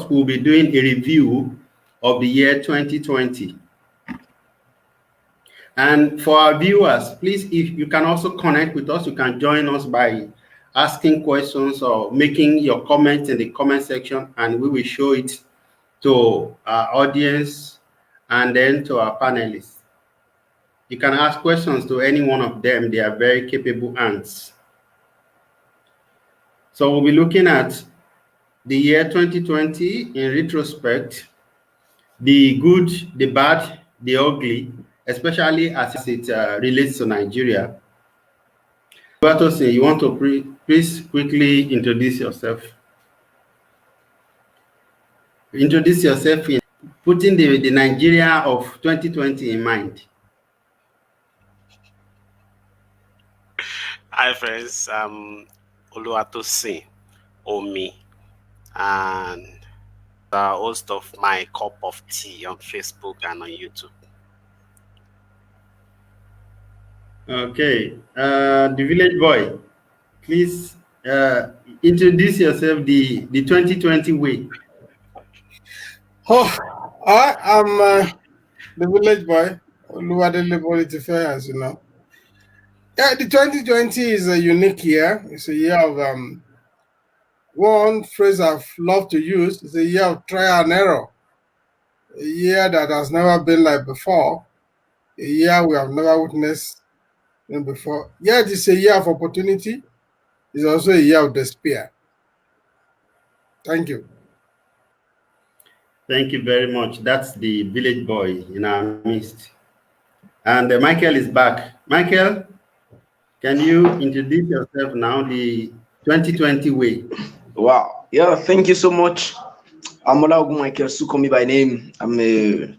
we'll be doing a review of the year 2020. And for our viewers, please, if you can also connect with us, you can join us by asking questions or making your comments in the comment section, and we will show it to our audience and then to our panelists. You can ask questions to any one of them. They are very capable ants. So we'll be looking at the year 2020 in retrospect, the good, the bad, the ugly, especially as it relates to Nigeria. Batosin, you want to please quickly introduce yourself? Introduce yourself in putting the Nigeria of 2020 in mind. Hi friends, I'm Oluwatosin Omi, and the host of My Cup of Tea on Facebook and on YouTube. Okay, the village boy, please introduce yourself the 2020 way. Oh, I am the village boy, Oluwadele, as you know. Yeah, the 2020 is a unique year. It's a year of one phrase I've loved to use is a year of trial and error. A year that has never been like before. A year we have never witnessed before. Yet it's a year of opportunity. It's also a year of despair. Thank you. Thank you very much. That's the village boy in our midst. And Michael is back. Michael, can you introduce yourself now, the 2020 way? Wow. Yeah, thank you so much. I'm Olaogun Michael Sukomi by name. I'm a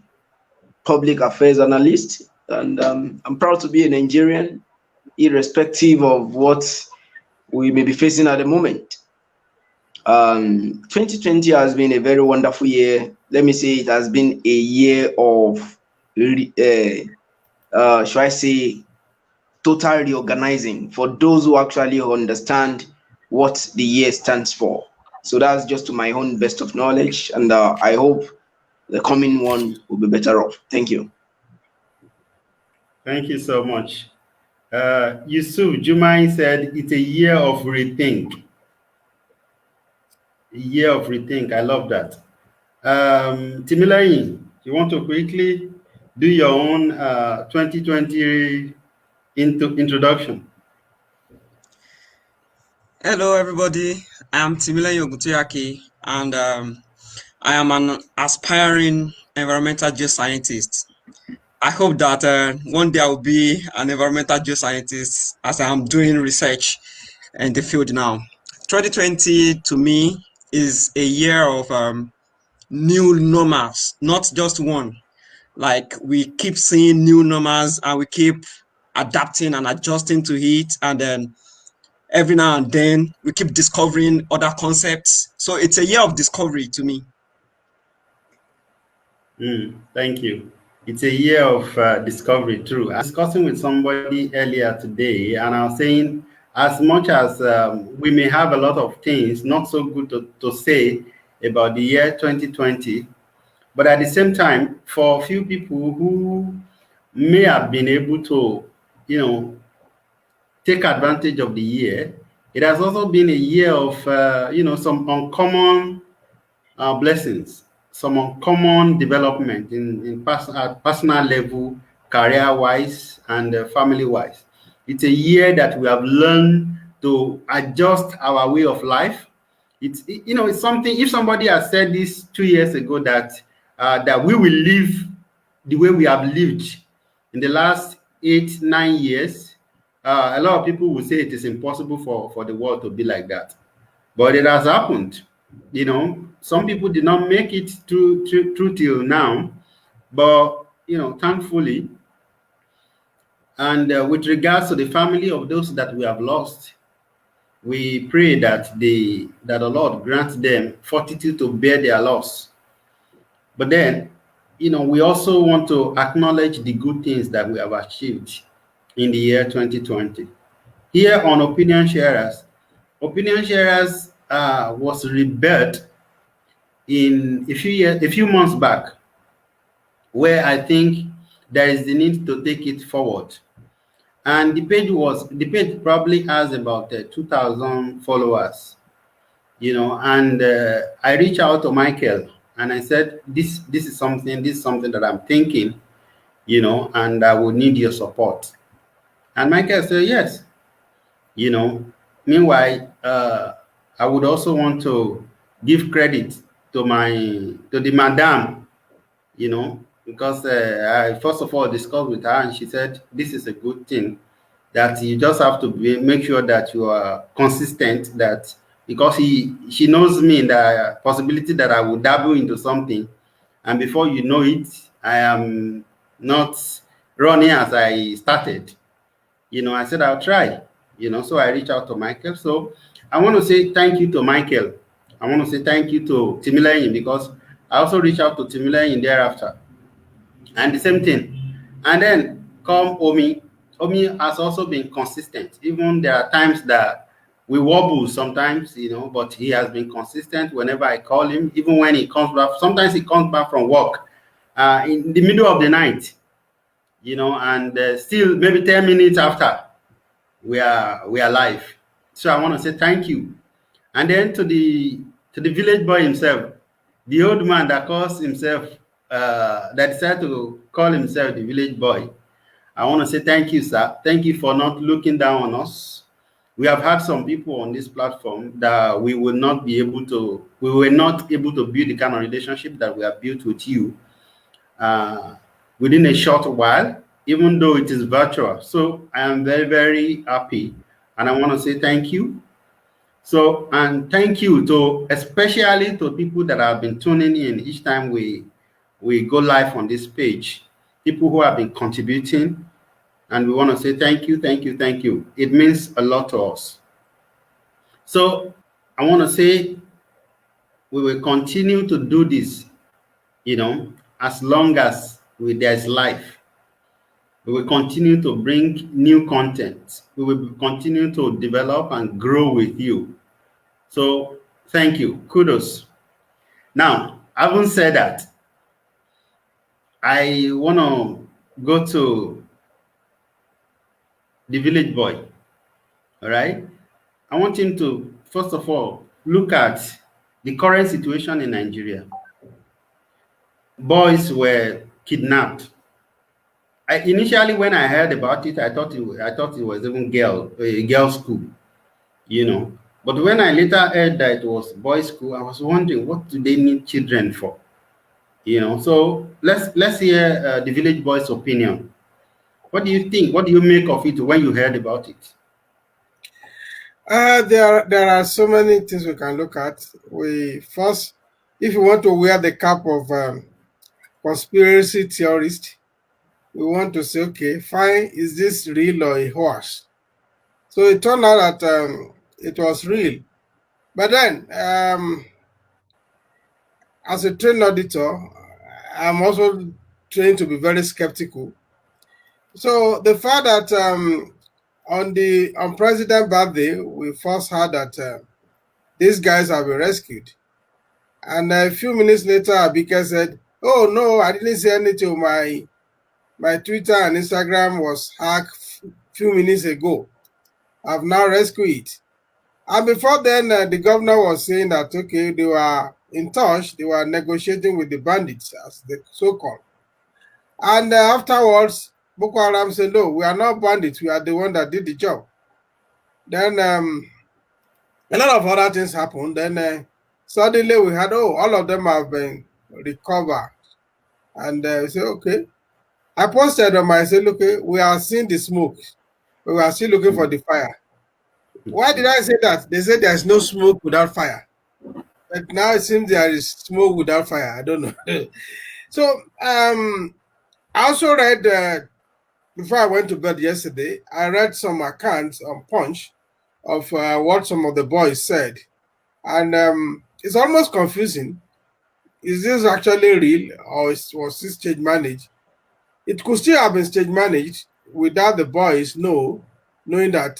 public affairs analyst, and I'm proud to be a Nigerian, irrespective of what we may be facing at the moment. 2020 has been a very wonderful year. Let me say it has been a year of, should I say, total reorganizing for those who actually understand what the year stands for. So that's just to my own best of knowledge, and I hope the coming one will be better off. Thank you. Thank you so much. Yusuf Jumai said it's a year of rethink. A year of rethink. I love that. Timilayin, you want to quickly do your own 2020 introduction? Hello, everybody. I'm Timilayin Ogutuyaki, and I am an aspiring environmental geoscientist. I hope that one day I will be an environmental geoscientist as I am doing research in the field now. 2020 to me is a year of new normals, not just one. Like we keep seeing new normals and we keep adapting and adjusting to it, and then every now and then we keep discovering other concepts. So it's a year of discovery to me. Thank you. It's a year of discovery, true. I was discussing with somebody earlier today, and I was saying, as much as we may have a lot of things not so good to say about the year 2020, but at the same time, for a few people who may have been able to, take advantage of the year, it has also been a year of, some uncommon blessings, some uncommon development in personal level, career-wise, and family-wise. It's a year that we have learned to adjust our way of life. It's something. If somebody has said this 2 years ago that we will live the way we have lived in the last 8-9 years, a lot of people will say it is impossible for the world to be like that. But it has happened. Some people did not make it through till now, but thankfully, and with regards to the family of those that we have lost, we pray that the Lord grants them fortitude to bear their loss. But then, we also want to acknowledge the good things that we have achieved in the year 2020. Here on Opinion Sharers was rebirthed in a few months back, where I think there is the need to take it forward. And the page probably has about 2,000 followers, and I reached out to Michael and I said, this is something that I'm thinking, and I would need your support. And Michael said, yes. you know. Meanwhile, I would also want to give credit to the madam, because I first of all discussed with her and she said this is a good thing, that you just have to make sure that you are consistent, that because she knows me, the possibility that I will dabble into something and before you know it, I am not running as I started. I said I'll try, so I reached out to Michael. So I want to say thank you to Michael. I want to say thank you to Timileyin, because I also reached out to Timileyin thereafter. And the same thing. And then come Omi. Omi has also been consistent. Even there are times that we wobble sometimes, but he has been consistent whenever I call him, even when he comes back. Sometimes he comes back from work in the middle of the night, and still maybe 10 minutes after we are live. So I want to say thank you. And then to the village boy himself, the old man that calls himself, that decided to call himself the village boy. I want to say thank you, sir. Thank you for not looking down on us. We have had some people on this platform that we were not able to build the kind of relationship that we have built with you within a short while, even though it is virtual. So I am very, very happy. And I want to say thank you. So, and thank you to, especially to people that have been tuning in each time we go live on this page, people who have been contributing, and we want to say thank you, thank you, thank you. It means a lot to us. So I want to say we will continue to do this, as long as there's life. We will continue to bring new content. We will continue to develop and grow with you. So thank you. Kudos. Now, having said that, I want to go to the village boy. All right. I want him to, first of all, look at the current situation in Nigeria. Boys were kidnapped. Initially, when I heard about it, I thought it was even a girls' school, But when I later heard that it was boys' school, I was wondering, what do they need children for? So let's hear the village boy's opinion. What do you think? What do you make of it when you heard about it? There are so many things we can look at. First, if you want to wear the cap of conspiracy theorist, we want to say, okay, fine, is this real or a horse? So it turned out that it was real. But then, as a trained auditor, I'm also trained to be very skeptical. So the fact that on President's birthday, we first heard that these guys have been rescued. And a few minutes later, Abike said, oh no, I didn't say anything. My Twitter and Instagram was hacked a few minutes ago. I've now rescued it. And before then, the governor was saying that, okay, they were in touch, they were negotiating with the bandits, as the so-called. And afterwards, Boko Haram said, no, we are not bandits, we are the one that did the job. Then a lot of other things happened. Then suddenly we had, all of them have been recovered. And we said, okay. I posted on my, I said, look, we are seeing the smoke, but we are still looking for the fire. Why did I say that? They said there's no smoke without fire. But now it seems there is smoke without fire. I don't know. So I also read, before I went to bed yesterday, I read some accounts on Punch of what some of the boys said. And it's almost confusing. Is this actually real, or was this stage managed? It could still have been stage managed without the boys knowing that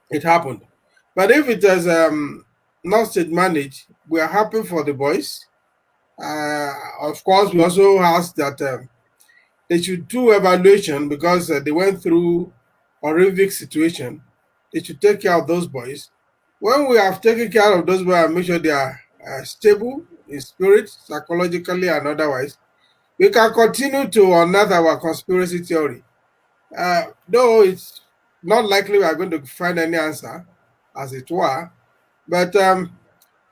it happened. But if it is not state managed. We are happy for the boys. Of course, we also asked that they should do evaluation because they went through horrific situation. They should take care of those boys. When we have taken care of those boys and make sure they are stable in spirit, psychologically and otherwise, we can continue to unearth our conspiracy theory. Though it's not likely we are going to find any answer, as it were, but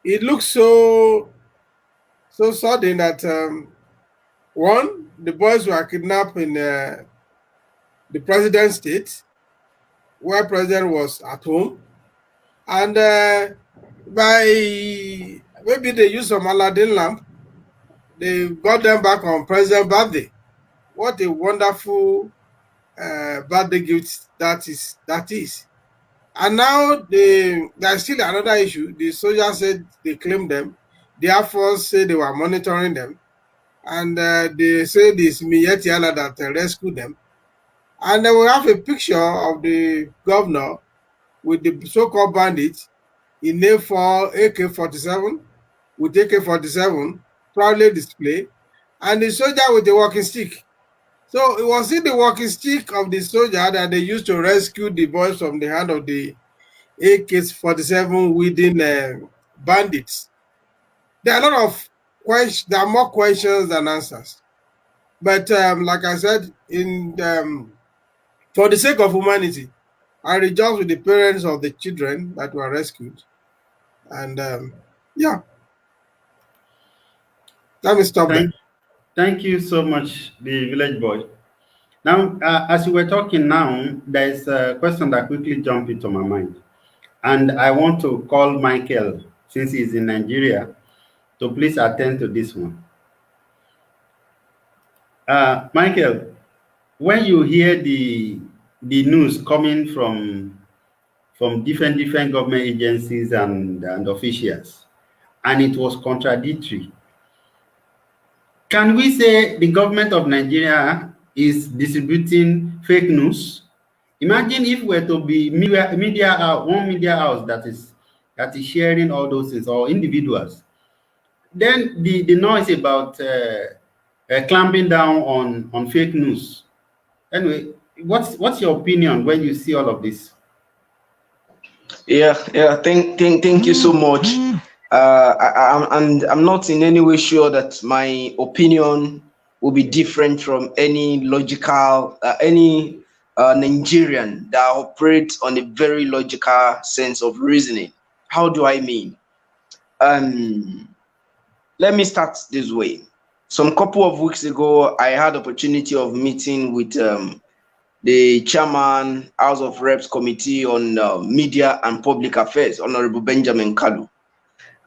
it looks so sudden that one, the boys were kidnapped in the president's state, where president was at home, and by maybe they used some Aladdin lamp, they got them back on president's birthday. What a wonderful birthday gift that is. And now there's still another issue. The soldiers said they claimed them. The Air Force said they were monitoring them. And they said it's Miyetiala that rescued them. And then we have a picture of the governor with the so-called bandits in name for AK-47 with AK-47 proudly displayed, and the soldier with the walking stick. So it was in the walking stick of the soldier that they used to rescue the boys from the hand of the AK-47 within bandits. There are a lot of questions. There are more questions than answers. But like I said, for the sake of humanity, I rejoice with the parents of the children that were rescued. And yeah, let me stop there. Thank you so much, the village boy. Now, as you were talking now, there is a question that quickly jumped into my mind. And I want to call Michael, since he's in Nigeria, to please attend to this one. Michael, when you hear the news coming from different government agencies and officials, and it was contradictory, can we say the government of Nigeria is distributing fake news? Imagine if we're to be one media house that is sharing all those things, or individuals. Then the noise about clamping down on fake news. Anyway, what's your opinion when you see all of this? Yeah. Thank you so much. I'm not in any way sure that my opinion will be different from any logical, any Nigerian that operates on a very logical sense of reasoning. How do I mean? Let me start this way. Some couple of weeks ago, I had opportunity of meeting with the chairman, House of Reps Committee on Media and Public Affairs, Honorable Benjamin Kalu.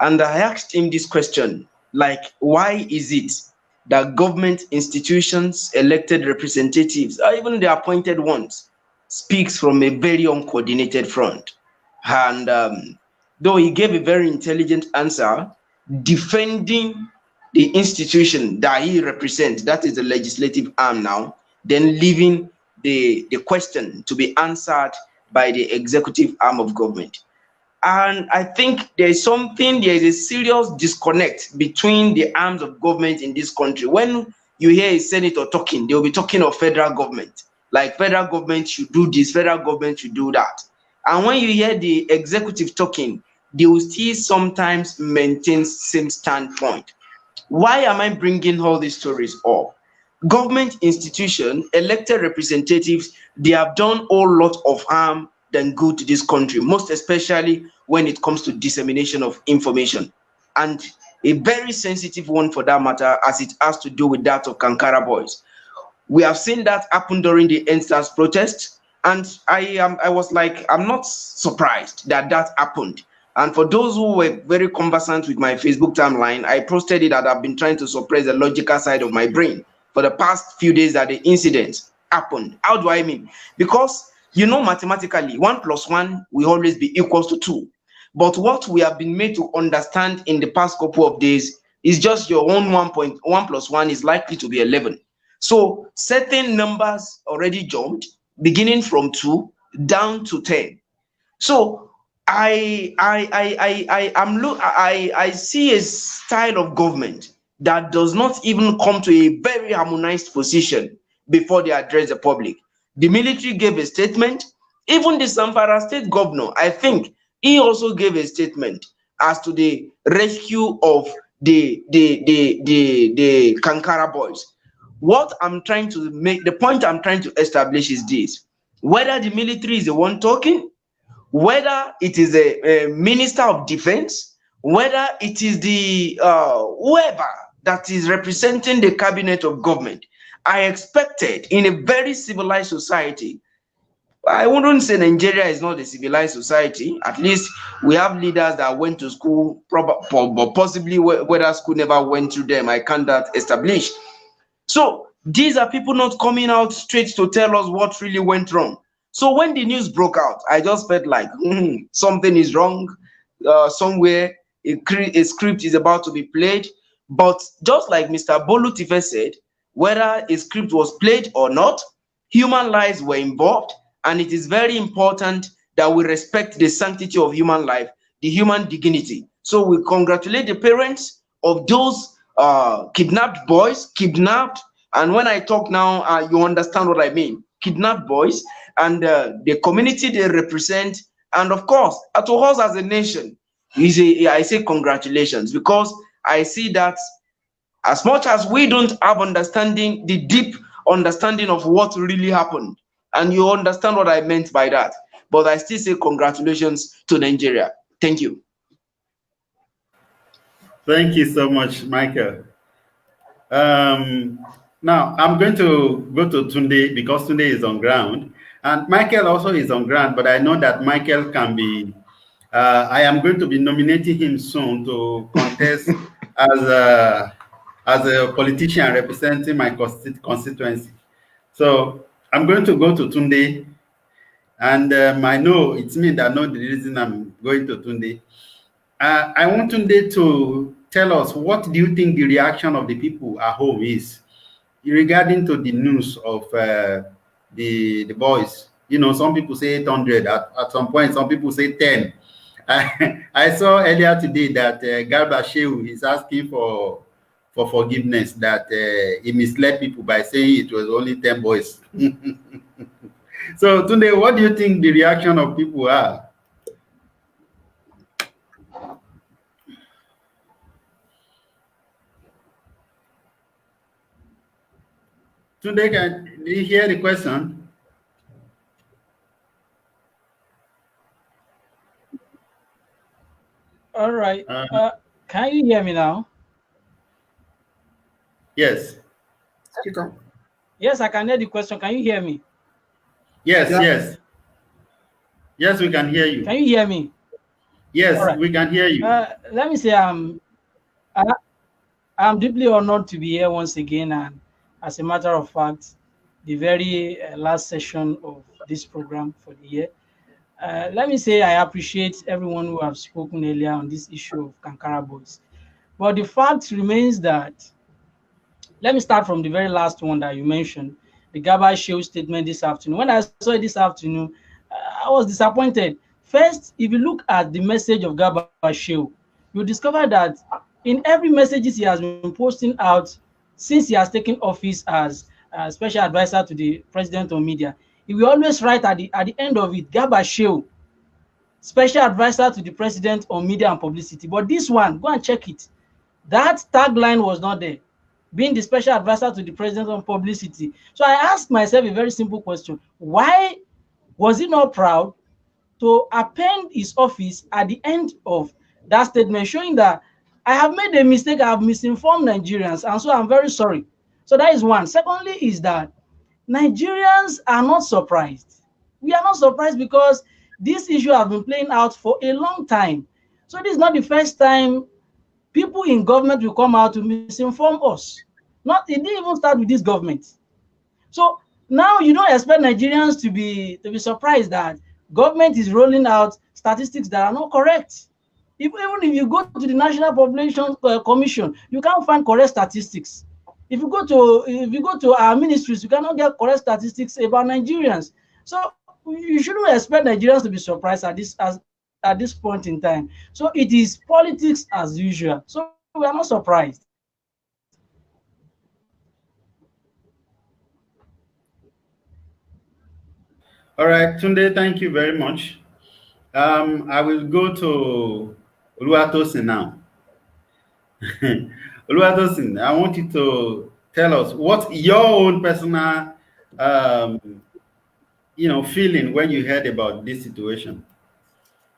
And I asked him this question, like, why is it that government institutions, elected representatives, or even the appointed ones, speaks from a very uncoordinated front? And though he gave a very intelligent answer, defending the institution that he represents, that is the legislative arm now, then leaving the question to be answered by the executive arm of government. And I think there is a serious disconnect between the arms of government in this country. When you hear a senator talking, they'll be talking of federal government, like federal government should do this, federal government should do that. And when you hear the executive talking, they will still sometimes maintain same standpoint. Why am I bringing all these stories up? Government institutions, elected representatives, they have done a whole lot of harm than good to this country, most especially when it comes to dissemination of information. And a very sensitive one for that matter, as it has to do with that of Kankara boys. We have seen that happen during the EndSARS protest, and I was like, I'm not surprised that happened. And for those who were very conversant with my Facebook timeline, I posted it that I've been trying to suppress the logical side of my brain for the past few days that the incident happened. How do I mean? Because mathematically, 1 + 1 will always be equals to 2. But what we have been made to understand in the past couple of days is just your own 1 + 1 is likely to be 11. So certain numbers already jumped, beginning from 2 down to 10. So I see a style of government that does not even come to a very harmonized position before they address the public. The military gave a statement. Even the Zamfara state governor, I think, he also gave a statement as to the rescue of the Kankara boys. What I'm trying to make, the point I'm trying to establish is this: whether the military is the one talking, whether it is a minister of defense, whether it is the whoever that is representing the cabinet of government, I expected in a very civilized society. I wouldn't say Nigeria is not a civilized society. At least we have leaders that went to school, but possibly whether school never went through them, I can't that establish. So these are people not coming out straight to tell us what really went wrong. So when the news broke out, I just felt like something is wrong. Somewhere a script is about to be played. But just like Mr. Bolu Tife said, whether a script was played or not, human lives were involved, and it is very important that we respect the sanctity of human life, the human dignity. So we congratulate the parents of those kidnapped boys, kidnapped, and when I talk now, you understand what I mean. Kidnapped boys and the community they represent, and of course, to us as a nation, I say congratulations, because I see that as much as we don't have understanding, the deep understanding of what really happened, and you understand what I meant by that, but I still say congratulations to Nigeria. Thank you. Thank you so much, Michael. Now, I'm going to go to Tunde because Tunde is on ground. And Michael also is on ground, but I know that Michael can be, I am going to be nominating him soon to contest as a politician representing my constituency. So I'm going to go to Tunde. And I know it's me that know the reason I'm going to Tunde. I want Tunde to tell us, what do you think the reaction of the people at home is regarding to the news of the boys? You know, some people say 800. At some point, some people say 10. I saw earlier today that Garba Shehu is asking for forgiveness, that he misled people by saying it was only 10 boys. So, Tunde, what do you think the reaction of people are? Tunde, do you hear the question? All right. Can you hear me now? Yes. Yes, I can hear the question. Can you hear me? Yes, yeah. Yes. Yes, we can hear you. Can you hear me? Yes, right. We can hear you. Let me say I'm deeply honored to be here once again, and as a matter of fact, the very last session of this program for the year. Let me say I appreciate everyone who have spoken earlier on this issue of Kankara boys. But the fact remains that, let me start from the very last one that you mentioned, the Garba Shehu statement this afternoon. When I saw it this afternoon, I was disappointed. First, if you look at the message of Garba Shehu, you discover that in every messages he has been posting out since he has taken office as special advisor to the president on media, he will always write at the end of it, Garba Shehu, special advisor to the president on media and publicity. But this one, go and check it. That tagline was not there, being the special advisor to the president on publicity. So I asked myself a very simple question. Why was he not proud to append his office at the end of that statement, showing that I have made a mistake, I have misinformed Nigerians, and so I'm very sorry. So that is one. Secondly is that Nigerians are not surprised. We are not surprised because this issue has been playing out for a long time. So this is not the first time people in government will come out to misinform us. It didn't even start with this government. So now you don't expect Nigerians to be surprised that government is rolling out statistics that are not correct. Even if you go to the National Population Commission, you can't find correct statistics. If you go to our ministries, you cannot get correct statistics about Nigerians. So you shouldn't expect Nigerians to be surprised at at this point in time. So it is politics as usual. So we are not surprised. All right, Tunde, thank you very much. I will go to Oluwatosin now. Oluwatosin, I want you to tell us what your own personal, um, feeling when you heard about this situation.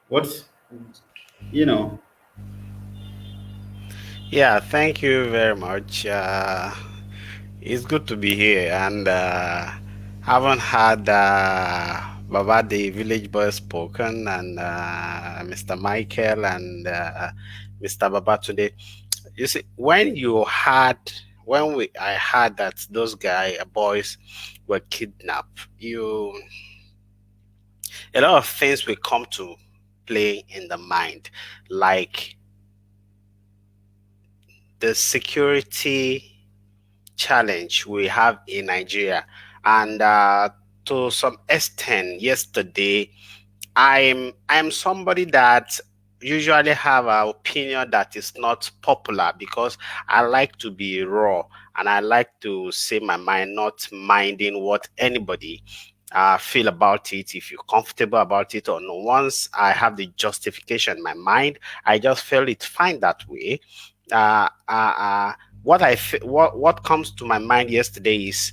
What's, you know, Yeah, thank you very much. It's good to be here, and haven't had Baba the village boy spoken, and Mr. Michael and Mr. Baba today. You see, I heard that those boys were kidnapped, a lot of things will come to play in the mind, like the security challenge we have in Nigeria. And to some extent, yesterday, I'm somebody that usually have an opinion that is not popular because I like to be raw and I like to say my mind, not minding what anybody feel about it, if you're comfortable about it or not. Once I have the justification in my mind, I just felt it fine that way. Uh, uh, uh, what comes to my mind yesterday is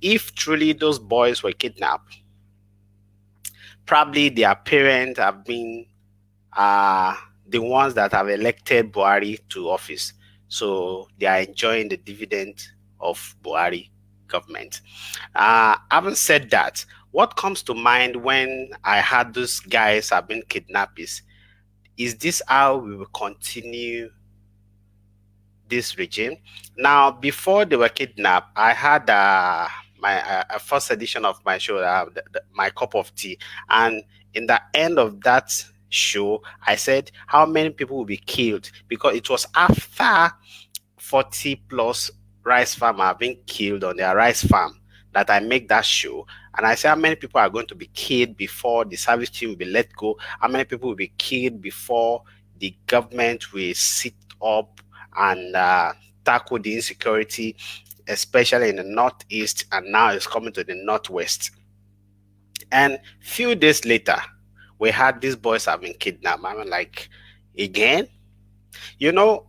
if truly those boys were kidnapped, probably their parents have been uh, the ones that have elected Buhari to office. So they are enjoying the dividend of Buhari government. Having said that, what comes to mind when I had those guys have been kidnapped is this how we will continue this regime? Now, before they were kidnapped, I had my a first edition of my show, my cup of tea, and in the end of that show, I said how many people will be killed because it was after 40 plus rice farmers have been killed on their rice farm that I make that show. And I say how many people are going to be killed before the service team will be let go, how many people will be killed before the government will sit up and tackle the insecurity, especially in the northeast, and now it's coming to the northwest. And few days later, we had these boys have been kidnapped. I'm like, again? You know,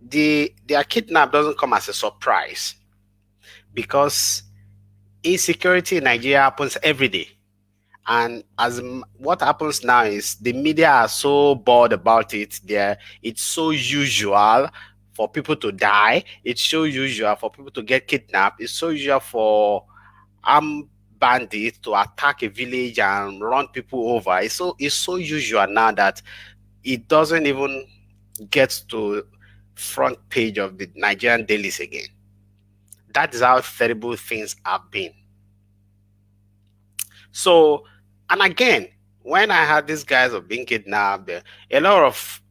their kidnap doesn't come as a surprise because insecurity in Nigeria happens every day. And what happens now is the media are so bored about it. It's so usual for people to die. It's so usual for people to get kidnapped. It's so usual for armed bandits to attack a village and run people over. It's so usual now that it doesn't even get to front page of the Nigerian dailies again. That is how terrible things have been. So, and again, when I had these guys of being kidnapped, a lot of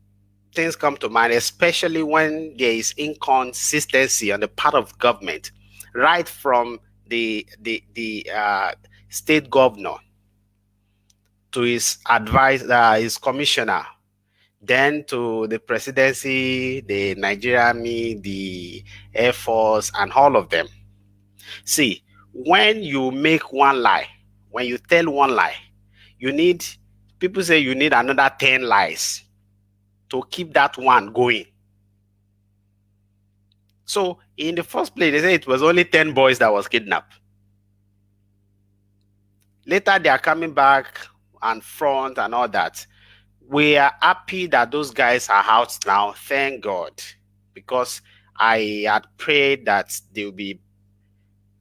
things come to mind, especially when there is inconsistency on the part of government, right from the state governor to his advisor, his commissioner, then to the presidency, the Nigerian Army, the Air Force, and all of them. See, when you make one lie, when you tell one lie, you need, people say you need another 10 lies to keep that one going. So in the first place, they say it was only 10 boys that was kidnapped. Later, they are coming back and front and all that. We are happy that those guys are out now. Thank God. Because I had prayed that they will be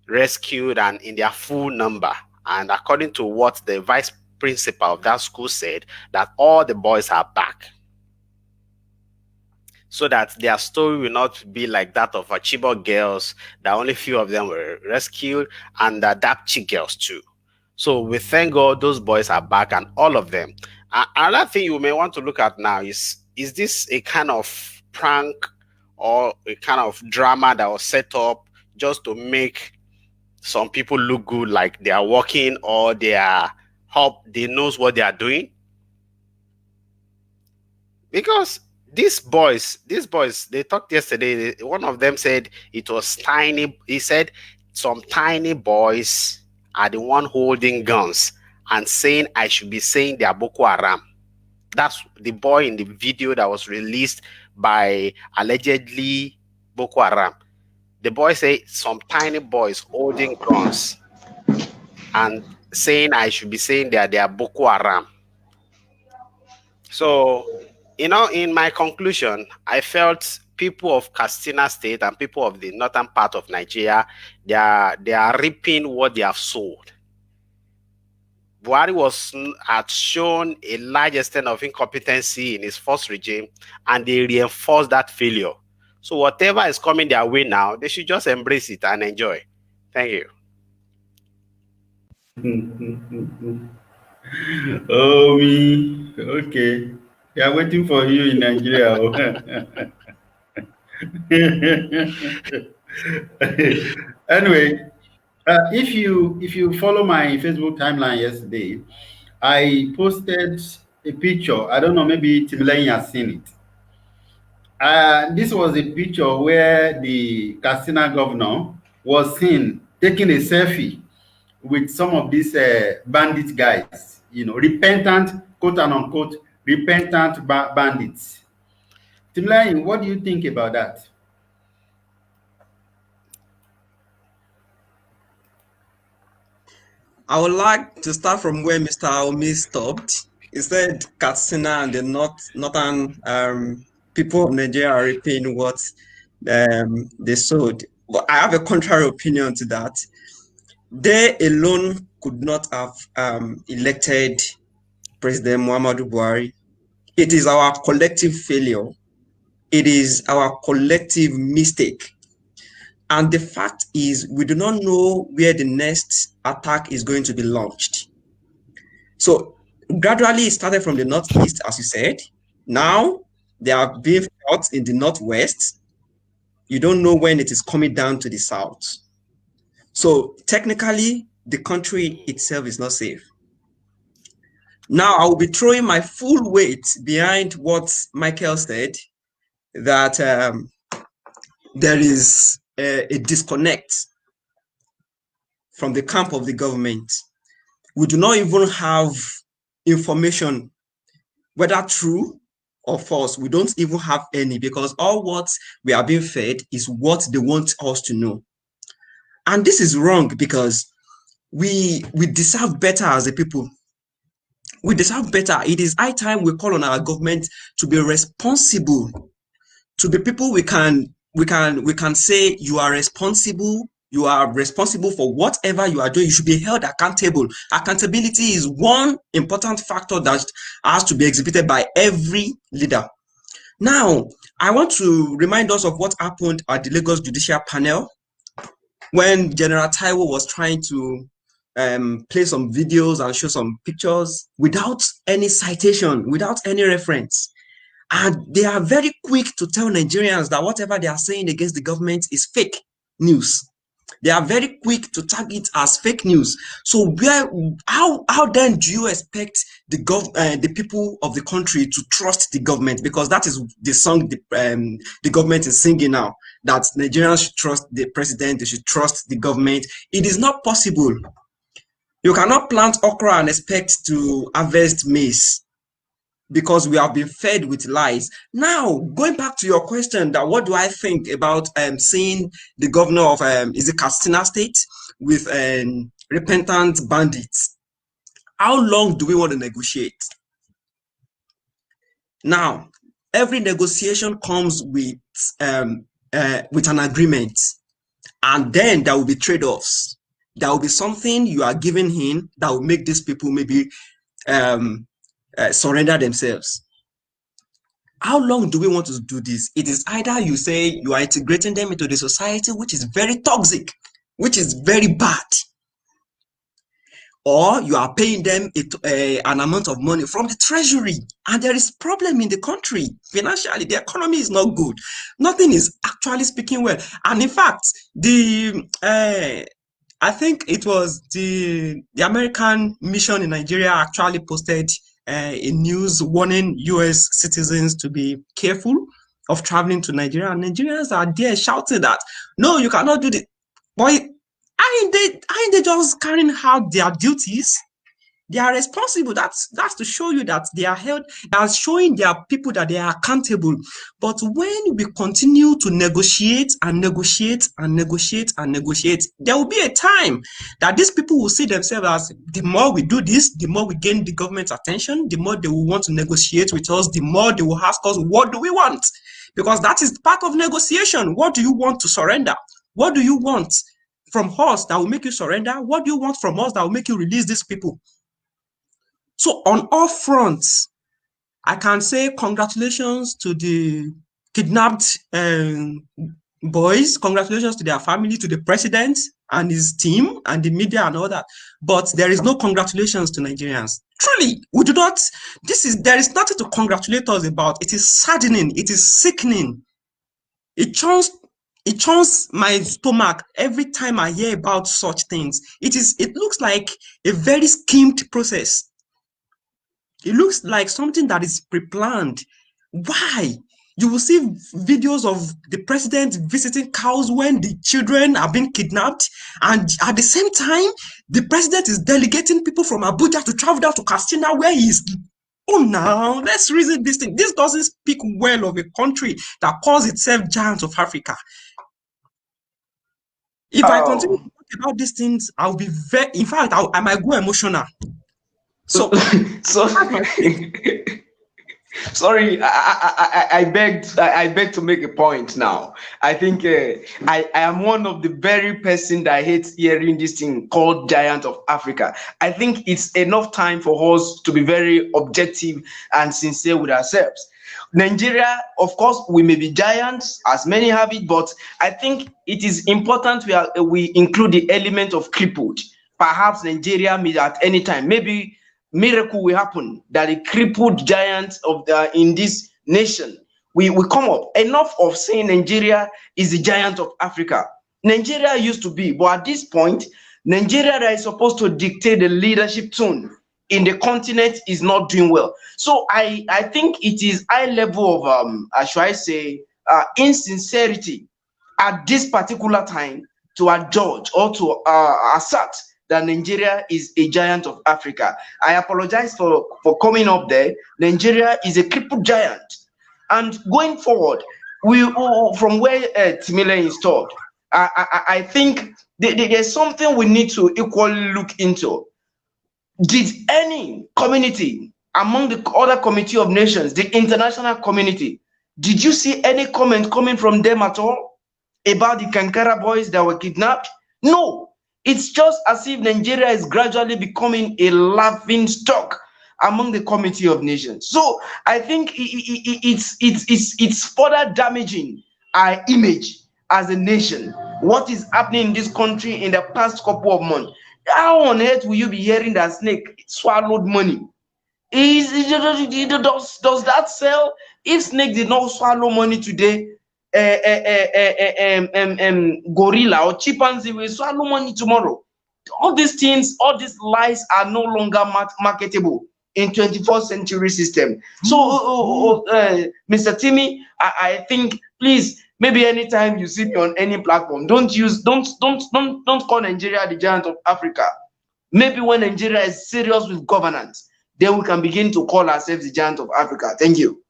rescued and in their full number. And according to what the vice principal of that school said, that all the boys are back. So that their story will not be like that of Chibok girls, that only few of them were rescued, and the Dapchi girls too. So we thank God those boys are back and all of them. Another thing you may want to look at now is this a kind of prank or a kind of drama that was set up just to make some people look good, like they are working or they knows what they are doing? Because these boys, they talked yesterday. One of them said it was tiny. He said some tiny boys are the one holding guns and saying I should be saying they are Boko Haram. That's the boy in the video that was released by allegedly Boko Haram. The boy said some tiny boys holding guns and saying I should be saying that they are Boko Haram. So, in my conclusion, I felt people of Katsina State and people of the northern part of Nigeria, they are reaping what they have sowed. Buhari had shown a large extent of incompetency in his first regime, and they reinforced that failure. So whatever is coming their way now, they should just embrace it and enjoy. Thank you. Oh, me. Okay. They are waiting for you in Nigeria. Anyway, if you follow my Facebook timeline yesterday, I posted a picture. I don't know, maybe Timlane has seen it. This was a picture where the Katsina governor was seen taking a selfie with some of these bandit guys, repentant, quote and unquote, repentant bandits. Timlane, what do you think about that? I would like to start from where Mr. Aomi stopped. He said Katsina and the northern people of Nigeria are reaping what they sowed. But I have a contrary opinion to that. They alone could not have elected President Muhammadu Buhari. It is our collective failure. It is our collective mistake. And the fact is, we do not know where the next attack is going to be launched. So gradually it started from the northeast, as you said. Now they are being felt in the northwest. You don't know when it is coming down to the south. So technically, the country itself is not safe. Now I will be throwing my full weight behind what Michael said, that there is a disconnect from the camp of the government. We do not even have information, whether true or false. We don't even have any, because all what we are being fed is what they want us to know. And this is wrong, because we deserve better as a people. We deserve better. It is high time we call on our government to be responsible, to be people we can say you are responsible. You are responsible for whatever you are doing. You should be held accountable. Accountability is one important factor that has to be exhibited by every leader. Now, I want to remind us of what happened at the Lagos Judicial Panel when General Taiwo was trying to play some videos and show some pictures without any citation, without any reference. And they are very quick to tell Nigerians that whatever they are saying against the government is fake news. They are very quick to tag it as fake news. So how then do you expect the people of the country to trust the government? Because that is the song the government is singing now, that Nigerians should trust the president, they should trust the government. It is not possible. You cannot plant okra and expect to harvest maize, because we have been fed with lies. Now, going back to your question, that what do I think about seeing the governor of is it Katsina State with repentant bandits? How long do we want to negotiate? Now, every negotiation comes with an agreement, and then there will be trade-offs. There will be something you are giving in that will make these people maybe surrender themselves. How long do we want to do this? It is either you say you are integrating them into the society, which is very toxic, which is very bad, or you are paying them an amount of money from the treasury, and there is problem in the country financially. The economy is not good. Nothing is actually speaking well. And in fact, I think it was the American mission in Nigeria actually posted a news warning US citizens to be careful of traveling to Nigeria. And Nigerians are there shouting that, no, you cannot do this. Boy, aren't they just carrying out their duties? They are responsible. That's to show you that they are held, they are showing their people that they are accountable. But when we continue to negotiate and negotiate and negotiate and negotiate, there will be a time that these people will see themselves as, the more we do this, the more we gain the government's attention, the more they will want to negotiate with us, the more they will ask us, what do we want? Because that is part of negotiation. What do you want to surrender? What do you want from us that will make you surrender? What do you want from us that will make you release these people? So on all fronts, I can say congratulations to the kidnapped boys, congratulations to their family, to the president and his team and the media and all that. But there is no congratulations to Nigerians. Truly, we do not, there is nothing to congratulate us about. It is saddening, it is sickening. It churns my stomach every time I hear about such things. It looks like a very schemed process. It looks like something that is pre-planned. Why? You will see videos of the president visiting cows when the children are being kidnapped, and at the same time, the president is delegating people from Abuja to travel down to Katsina where he is. Oh, now let's reason this thing. This doesn't speak well of a country that calls itself giant of Africa. If I continue to talk about these things, I'll be very, in fact, I might go emotional. So, sorry, I beg to make a point now. I think I am one of the very person that hates hearing this thing called giant of Africa. I think it's enough time for us to be very objective and sincere with ourselves. Nigeria, of course, we may be giants, as many have it, but I think it is important we include the element of crippled. Perhaps Nigeria may at any time, maybe miracle will happen that a crippled giant in this nation we come up. Enough of saying Nigeria is the giant of Africa. Nigeria used to be, but at this point, Nigeria that is supposed to dictate the leadership tone in the continent is not doing well. So I think it is high level of should I say insincerity at this particular time to adjudge or to assert that Nigeria is a giant of Africa. I apologize for coming up there. Nigeria is a crippled giant. And going forward, from where Timile installed, I think there's something we need to equally look into. Did any community among the other committee of nations, the international community, did you see any comment coming from them at all about the Kankara boys that were kidnapped? No. It's just as if Nigeria is gradually becoming a laughing stock among the Committee of Nations. So I think it's further damaging our image as a nation. What is happening in this country in the past couple of months? How on earth will you be hearing that snake swallowed money? Does that sell? If snake did not swallow money today, gorilla or chimpanzee will swallow money tomorrow. All these things, all these lies are no longer marketable in 21st century system. So, Mr. Timmy, I think please, maybe anytime you see me on any platform, don't call Nigeria the giant of Africa. Maybe when Nigeria is serious with governance, then we can begin to call ourselves the giant of Africa. Thank you.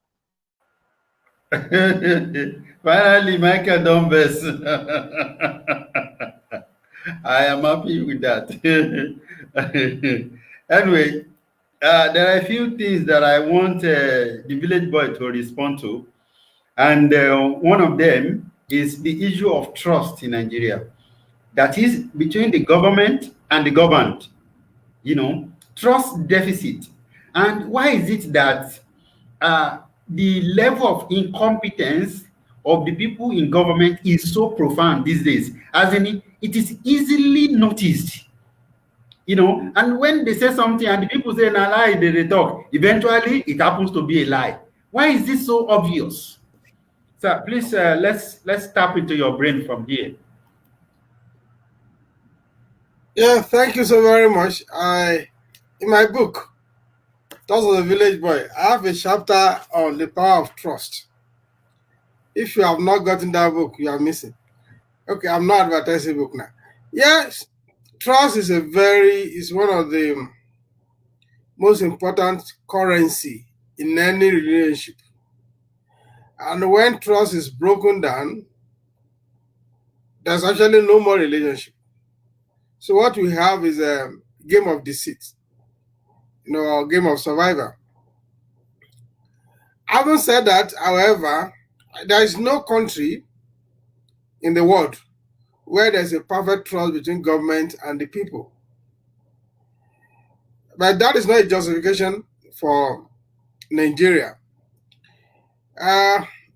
Finally, Michael Dombes. I am happy with that. Anyway, there are a few things that I want the village boy to respond to. And one of them is the issue of trust in Nigeria. That is between the government and the governed. Trust deficit. And why is it that the level of incompetence of the people in government is so profound these days? As in, it is easily noticed. And when they say something and the people say, "Na lie," they talk. Eventually, it happens to be a lie. Why is this so obvious? So please, let's tap into your brain from here. Yeah, thank you so very much. In my book, Just as a village boy, I have a chapter on the power of trust. If you have not gotten that book, you are missing. Okay, I'm not advertising book now. Yes, trust is one of the most important currency in any relationship. And when trust is broken down, there's actually no more relationship. So what we have is a game of deceit, a game of survival. Having said that, however, there is no country in the world where there's a perfect trust between government and the people. But that is not a justification for Nigeria.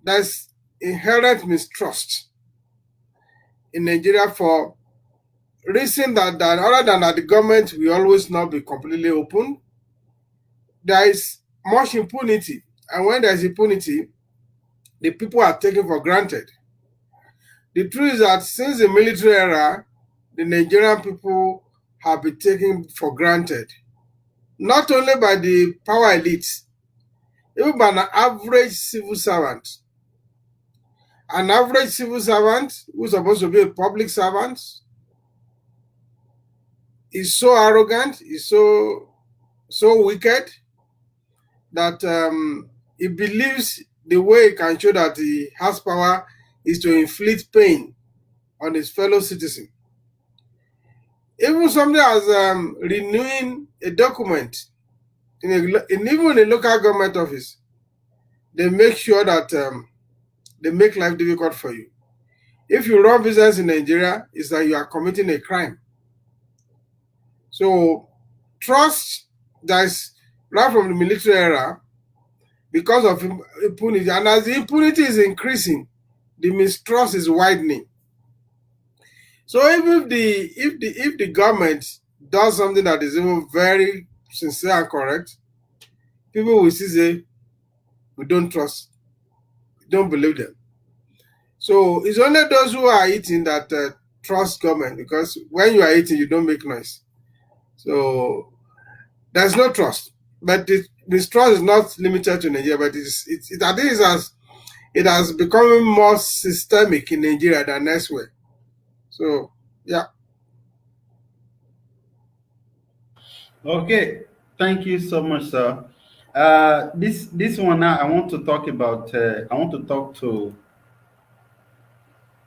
There's inherent mistrust in Nigeria for reason that other than that the government will always not be completely open. There is much impunity, and when there is impunity, the people are taken for granted. The truth is that since the military era, the Nigerian people have been taken for granted, not only by the power elites, even by an average civil servant. An average civil servant who's supposed to be a public servant is so arrogant, is so wicked that he believes the way he can show that he has power is to inflict pain on his fellow citizen. Even something as renewing a document even a local government office, they make sure that they make life difficult for you. If you run business in Nigeria, it's that you are committing a crime. So trust that is right from the military era because of impunity. And as the impunity is increasing, the mistrust is widening. So if the government does something that is even very sincere and correct, people will say, we don't trust, we don't believe them. So it's only those who are eating that trust government, because when you are eating, you don't make noise. So there's no trust. But this trust is not limited to Nigeria, but I think it has become more systemic in Nigeria than elsewhere. So yeah. Okay, thank you so much, sir. This one now, I want to talk about. I want to talk to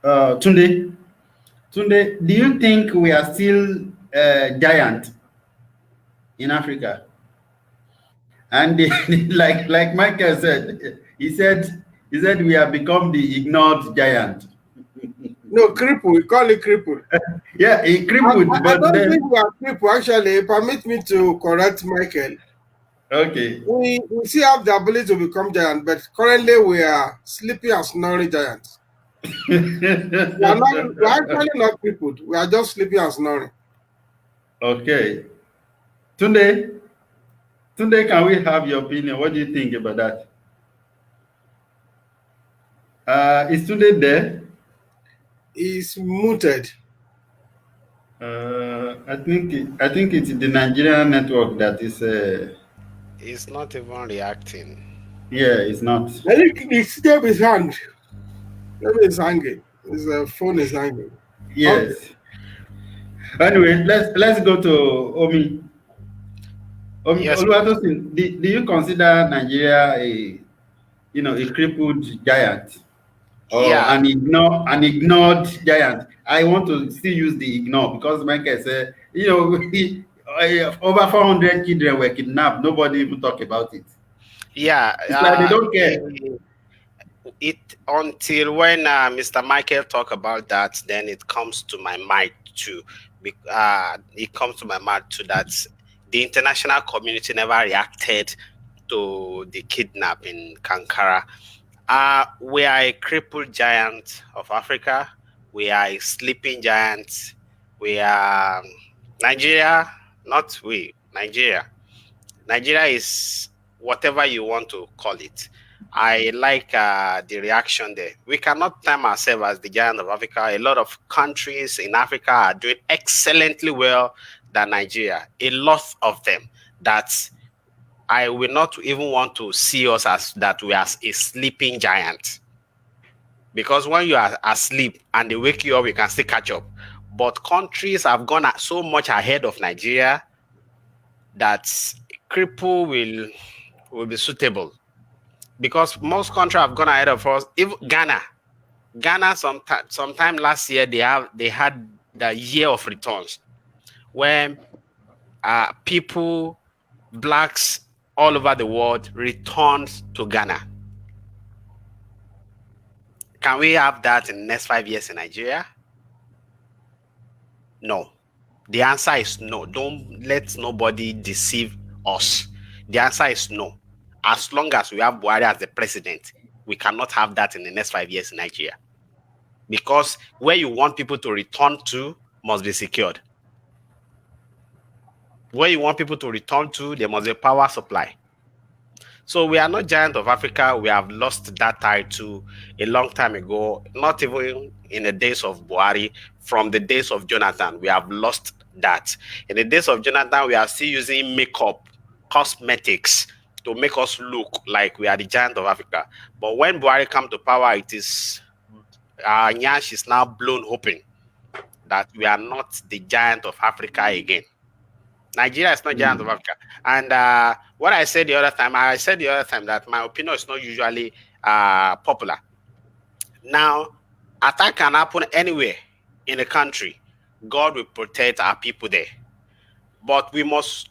Tunde. Tunde, do you think we are still giant in Africa? And like Michael said, he said we have become the ignored giant. No, cripple. We call it cripple. Yeah, he crippled, I but don't then think we are cripple. Actually, permit me to correct Michael. okay. We still have the ability to become giant, but currently we are sleeping and snoring giants. We are actually not crippled. We are just sleeping and snoring. Okay. Tunde, can we have your opinion? What do you think about that? Is Tunde there? He's muted. I think it's the Nigerian network that is. It's not even reacting. Yeah, it's not. I think the system is hanged. Maybe it's hanging. His phone is hanging. Yes. Okay. Anyway, let's go to Omi. Yes. Oluwatosin, do you consider Nigeria a crippled giant or an ignored giant? I want to still use the ignore because Michael said, over 400 children were kidnapped. Nobody even talk about it. Yeah, it's like they don't care. It until when Mr. Michael talk about that, then it comes to my mind too. It comes to my mind too that the international community never reacted to the kidnap in Kankara. We are a crippled giant of Africa. We are a sleeping giant. We are Nigeria, not we, Nigeria. Nigeria is whatever you want to call it. I like the reaction there. We cannot term ourselves as the giant of Africa. A lot of countries in Africa are doing excellently well than Nigeria. A lot of them. That I will not even want to see us as that we are a sleeping giant. Because when you are asleep and they wake you up, you can still catch up. But countries have gone so much ahead of Nigeria that cripple will be suitable. Because most countries have gone ahead of us. Even Ghana sometime last year they had the year of returns, where people, blacks all over the world returned to Ghana. Can we have that in the next 5 years in Nigeria? No. The answer is no. Don't let nobody deceive us. The answer is no. As long as we have Buhari as the president, we cannot have that in the next 5 years in Nigeria. Because where you want people to return to must be secured. Where you want people to return to, there must be power supply. So we are not giant of Africa. We have lost that title a long time ago, not even in the days of Buhari. From the days of Jonathan, we have lost that. In the days of Jonathan, we are still using makeup, cosmetics to make us look like we are the giant of Africa. But when Buhari comes to power, it is Nyash is now blown open that we are not the giant of Africa again. Nigeria is not giant of Africa. And what I said the other time that my opinion is not usually popular. Now, attack can happen anywhere in the country. God will protect our people there. But we must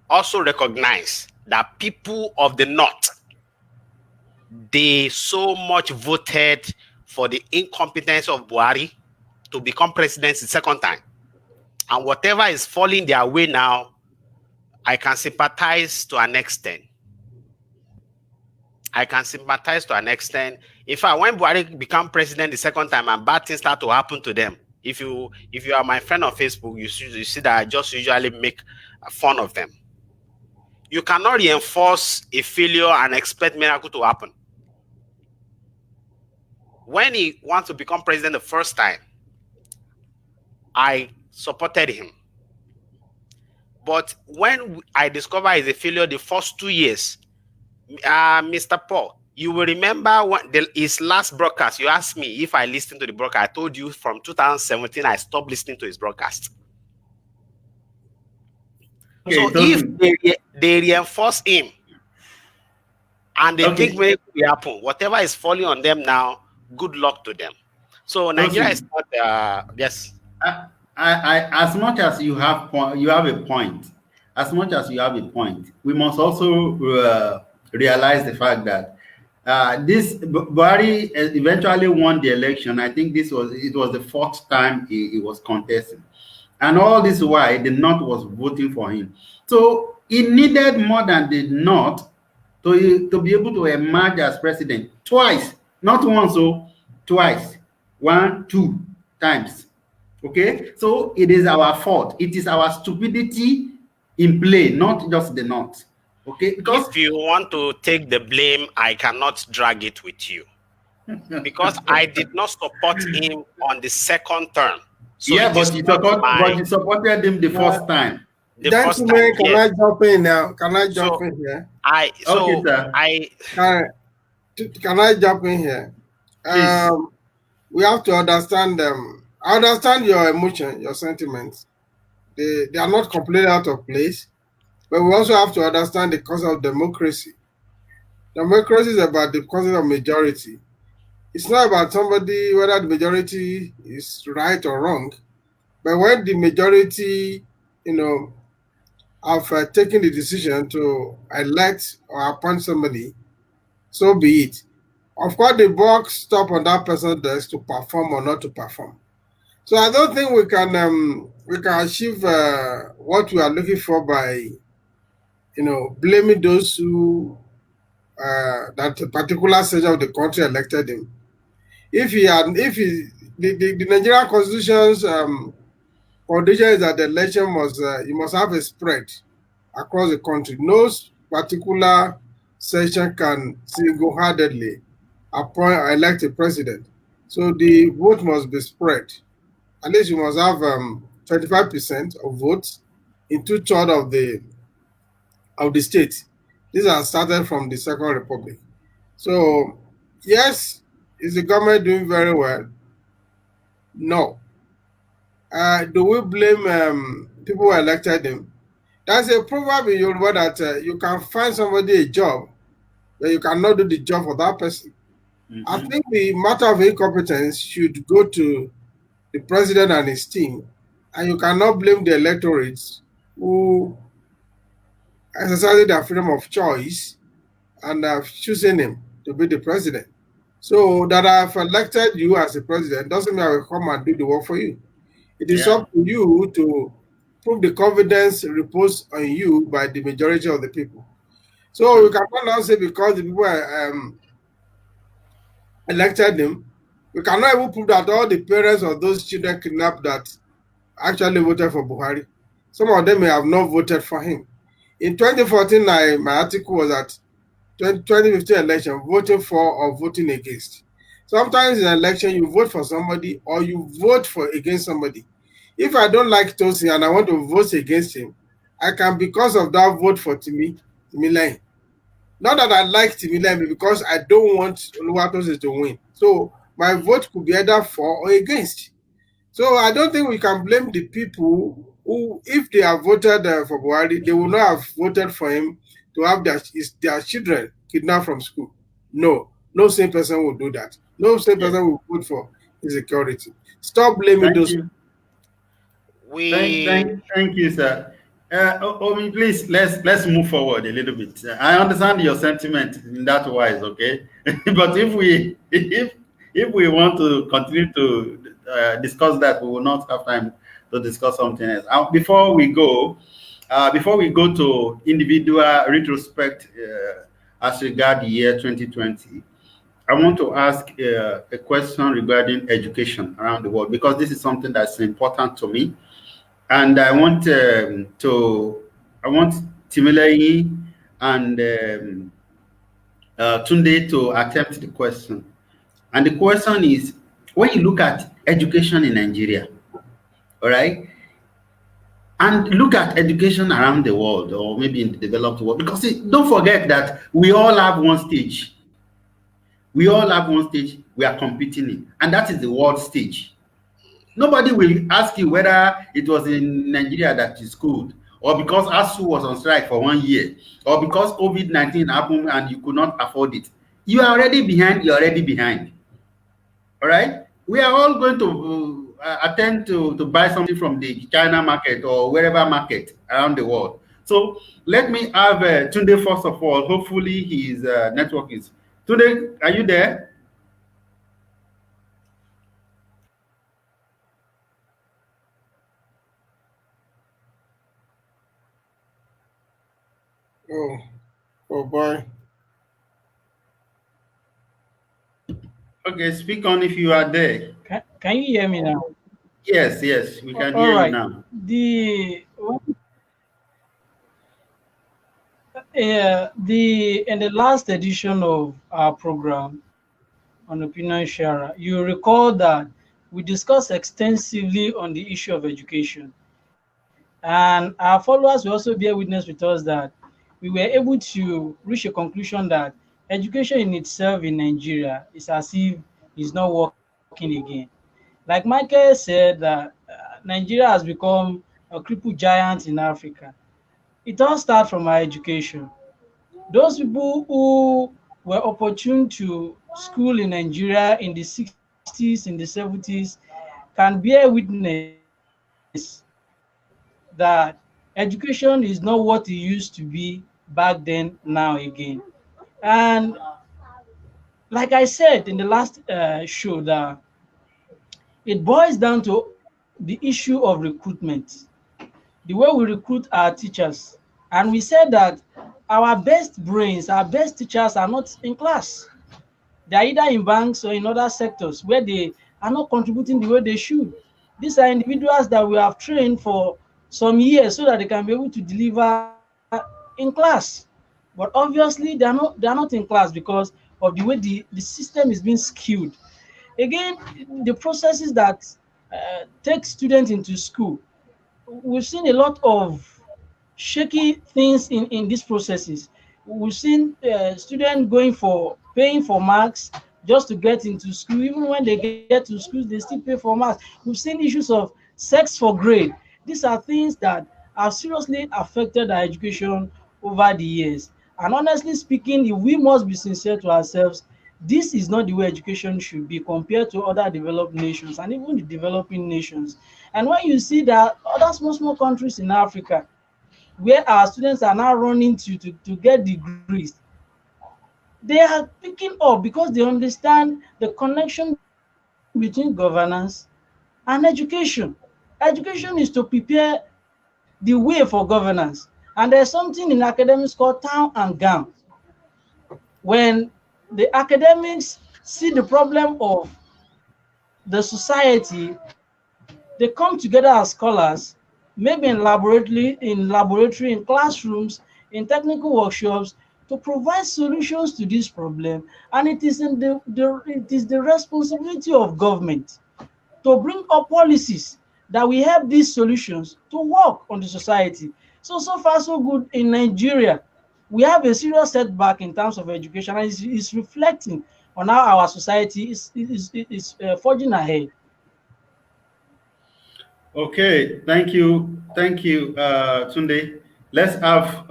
also recognize that people of the North, they so much voted for the incompetence of Buhari to become president the second time. And whatever is falling their way now, I can sympathize to an extent. In fact, when Buhari became president the second time and bad things start to happen to them, if you are my friend on Facebook, you see that I just usually make fun of them. You cannot reinforce a failure and expect miracle to happen. When he wants to become president the first time, I supported him. But when I discovered he's a failure the first 2 years, Mr. Paul, you will remember his last broadcast. You asked me if I listened to the broadcast. I told you from 2017 I stopped listening to his broadcast. Okay, so if they reinforce him and they think maybe it will happen, whatever is falling on them now, good luck to them. So Nigeria is not. Yes. I as much as you have a point. As much as you have a point, we must also realize the fact that this Buhari eventually won the election. I think it was the fourth time he was contesting, and all this while the North was voting for him. So he needed more than the North to be able to emerge as president twice, not once, so twice, 1, 2 times. Okay, so it is our fault. It is our stupidity in play, not just the North. Okay, because if you want to take the blame, I cannot drag it with you because I did not support him on the second term. So yeah, but you supported him the first time. Can I jump in now? Can I jump in here? Can I jump in here? We have to understand them. I understand your emotion, your sentiments. They are not completely out of place, but we also have to understand the concept of democracy. Democracy is about the concept of majority. It's not about somebody, whether the majority is right or wrong, but when the majority, have taken the decision to elect or appoint somebody, so be it. Of course, the buck stop on that person's desk to perform or not to perform. So I don't think we can achieve what we are looking for by, blaming those who that particular section of the country elected him. The Nigerian Constitution's condition is that the election must have a spread across the country. No particular section can single-handedly elect a president. So the vote must be spread. At least you must have 25% of votes in 2/3 of the state. These are started from the Second Republic. So, yes, is the government doing very well? No. Do we blame people who elected them? There's a proverb in Yoruba that you can find somebody a job, but you cannot do the job for that person. I Mm-hmm. think the matter of incompetence should go to the president and his team, and you cannot blame the electorates who exercising their freedom of choice and have chosen him to be the president. So that I've elected you as the president doesn't mean I will come and do the work for you. It is Yeah. up to you to prove the confidence reposed on you by the majority of the people. So we True. cannot now say because the people elected him, we cannot even prove that all the parents of those children kidnapped that actually voted for Buhari. Some of them may have not voted for him. In 2014, my article was at 2015 election, voting for or voting against. Sometimes in an election, you vote for somebody or you vote for against somebody. If I don't like Tosi and I want to vote against him, I can, because of that, vote for Timi. Not that I like Timi because I don't want Oluwatosi to win. So my vote could be either for or against. So I don't think we can blame the people who, if they have voted for Buhari, they will not have voted for him to have their children kidnapped from school. No, no same person will do that. No same Yes. person will vote for insecurity. Stop blaming Thank those. you. We Thank you, sir. Omi, please let's move forward a little bit. I understand your sentiment in that wise, okay? But if we want to continue to discuss that, we will not have time to discuss something else. Before we go to individual retrospect as regard the year 2020, I want to ask a question regarding education around the world because this is something that's important to me and I want Timilei and Tunde to attempt the question. And the question is, when you look at education in Nigeria, all right, and look at education around the world or maybe in the developed world, because see, don't forget that we all have one stage. We all have one stage we are competing in, and that is the world stage. Nobody will ask you whether it was in Nigeria that you schooled, or because ASU was on strike for 1 year, or because COVID-19 happened and you could not afford it. You are already behind, you're already behind. All right? We are all going to attend to buy something from the China market or wherever market around the world. So let me have Tunde first of all. Hopefully his network is. Tunde, are you there? Oh, oh boy. Okay, speak on if you are there. Can you hear me now? Yes, yes, we can All hear you right. now. The in the last edition of our program on opinion sharer, you recall that we discussed extensively on the issue of education, and our followers will also bear witness with us that we were able to reach a conclusion that education in itself in Nigeria is as if it's not working again. Like Michael said, that Nigeria has become a crippled giant in Africa. It all starts from our education. Those people who were opportune to school in Nigeria in the 60s, in the 70s, can bear witness that education is not what it used to be back then, now again. And like I said in the last show, that it boils down to the issue of recruitment, the way we recruit our teachers. And we said that our best brains, our best teachers are not in class. They are either in banks or in other sectors where they are not contributing the way they should. These are individuals that we have trained for some years so that they can be able to deliver in class. But obviously they are not in class because of the way the system is being skewed. Again, the processes that take students into school, we've seen a lot of shaky things in these processes. We've seen students going for paying for marks just to get into school. Even when they get to school, they still pay for marks. We've seen issues of sex for grade. These are things that have seriously affected our education over the years. And honestly speaking, if we must be sincere to ourselves, this is not the way education should be compared to other developed nations and even the developing nations. And when you see that other small countries in Africa, where our students are now running to get degrees, they are picking up because they understand the connection between governance and education. Education is to prepare the way for governance. And there's something in academics called town and gown. When the academics see the problem of the society, they come together as scholars, maybe in laboratory, in classrooms, in technical workshops, to provide solutions to this problem. And it is the responsibility of government to bring up policies that will help these solutions to work on the society. So far so good in Nigeria. We have a serious setback in terms of education, and it's reflecting on how our society is forging ahead. Okay, thank you, Tunde. Let's have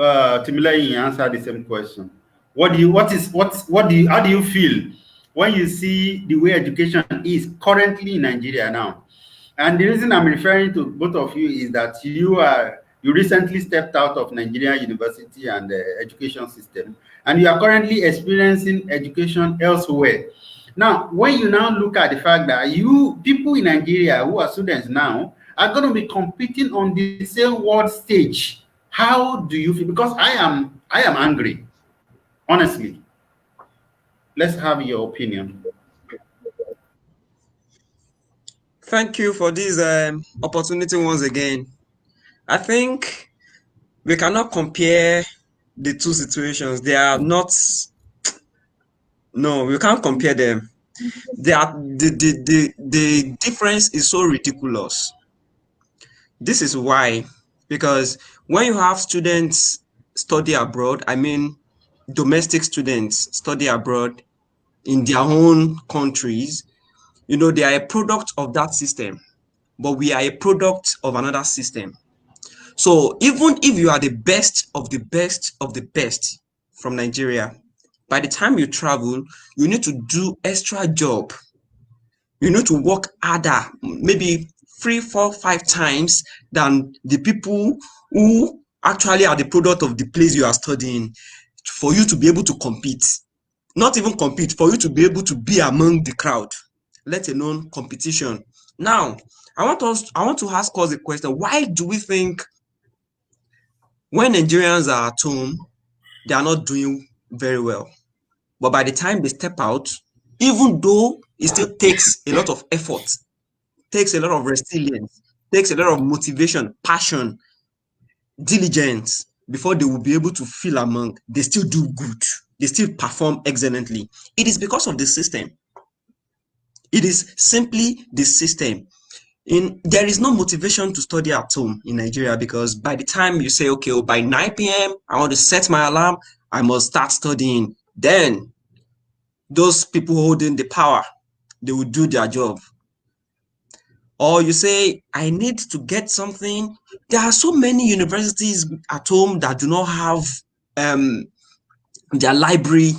Timileyin answer the same question. How do you feel when you see the way education is currently in Nigeria now? And the reason I'm referring to both of you is that you recently stepped out of Nigerian university and the education system, and you are currently experiencing education elsewhere. Now, when you now look at the fact that you people in Nigeria who are students now are going to be competing on the same world stage, how do you feel? Because I am angry, honestly. Let's have your opinion. Thank you for this opportunity once again. I think we cannot compare the two situations. They are not, no, we can't compare them. They are, the difference is so ridiculous. This is why, because when you have students study abroad, I mean, domestic students study abroad in their own countries, they are a product of that system, but we are a product of another system. So even if you are the best of the best of the best from Nigeria, by the time you travel, you need to do extra job. You need to work harder, maybe 3, 4, 5 times than the people who actually are the product of the place you are studying, for you to be able to compete. Not even compete, for you to be able to be among the crowd, let alone competition. Now, I want to ask us a question. Why do we think when Nigerians are at home, they are not doing very well? But by the time they step out, even though it still takes a lot of effort, takes a lot of resilience, takes a lot of motivation, passion, diligence before they will be able to feel among, they still do good. They still perform excellently. It is because of the system. It is simply the system. There is no motivation to study at home in Nigeria, because by the time you say, okay, by 9 p.m., I want to set my alarm, I must start studying. Then those people holding the power, they will do their job. Or you say, I need to get something. There are so many universities at home that do not have their library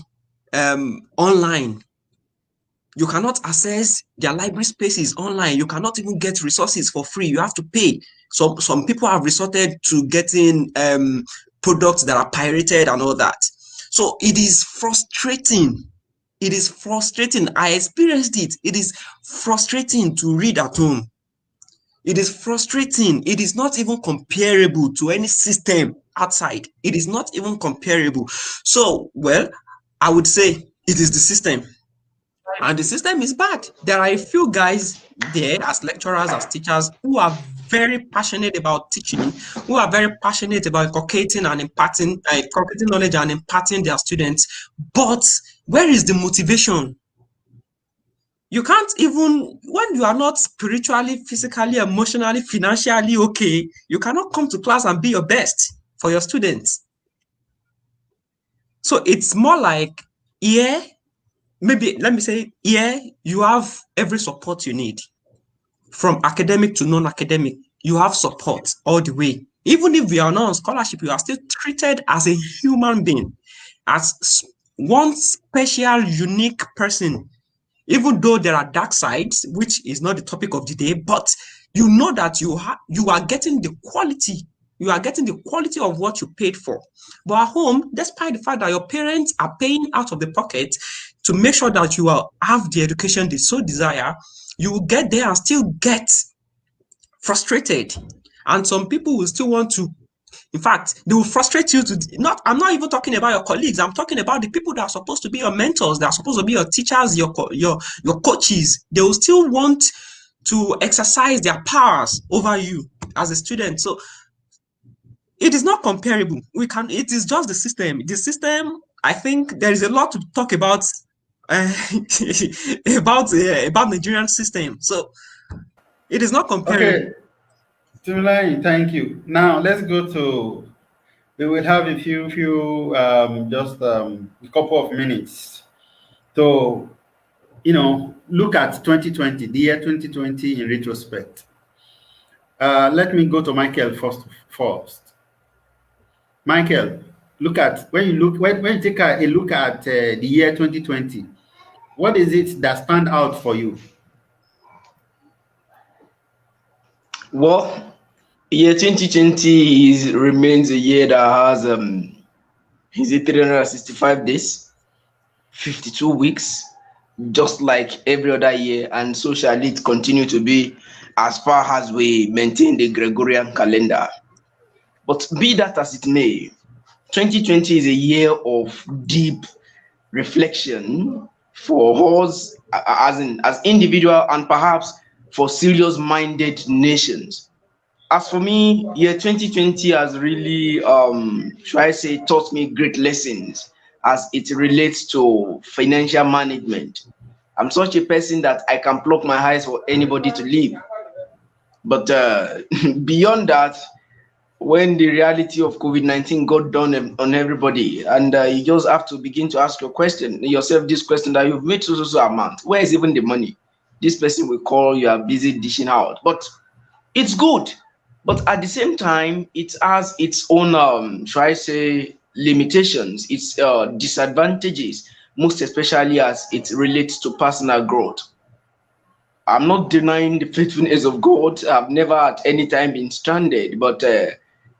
online. You cannot access their library spaces online. You cannot even get resources for free. You have to pay. Some people have resorted to getting products that are pirated and all that. So it is frustrating. It is frustrating. I experienced it. It is frustrating to read at home. It is frustrating. It is not even comparable to any system outside. It is not even comparable. So, well, I would say it is the system. And the system is bad. There are a few guys there as lecturers, as teachers, who are very passionate about teaching, who are very passionate about inculcating and imparting, inculcating knowledge and imparting their students. But where is the motivation? You can't even, when you are not spiritually, physically, emotionally, financially okay, you cannot come to class and be your best for your students. So it's more like, yeah, maybe let me say, yeah, you have every support you need. From academic to non-academic, you have support all the way. Even if you are not on scholarship, you are still treated as a human being, as one special, unique person. Even though there are dark sides, which is not the topic of the day, but you know that you are getting the quality. You are getting the quality of what you paid for. But at home, despite the fact that your parents are paying out of the pocket to make sure that you have the education they so desire, you will get there and still get frustrated. And some people will still want to, in fact, they will frustrate you to not. I'm not even talking about your colleagues. I'm talking about the people that are supposed to be your mentors, that are supposed to be your teachers, your coaches. They will still want to exercise their powers over you as a student. So it is not comparable. It is just the system. The system, I think there is a lot to talk about uh, about Nigerian system. So it is not comparable. Okay, Timilai, thank you. Now let's go to. We will have a few just a couple of minutes to look at 2020, the year 2020 in retrospect. Let me go to Michael first. Michael, look at when you take a look at the year 2020. What is it that stand out for you? Well, year 2020 remains a year that has is it 365 days, 52 weeks, just like every other year, and so shall it continue to be as far as we maintain the Gregorian calendar. But be that as it may, 2020 is a year of deep reflection for us as individual and perhaps for serious minded nations. As for me, year 2020 has really should I say taught me great lessons as it relates to financial management. I'm such a person that I can pluck my eyes for anybody to leave. But beyond that, when the reality of COVID-19 got down on everybody, and you just have to begin to ask yourself this question that you've made so amount. Where is even the money? This person will call, you are busy dishing out. But it's good. But at the same time, it has its own, shall I say, limitations, its disadvantages, most especially as it relates to personal growth. I'm not denying the faithfulness of God. I've never at any time been stranded, but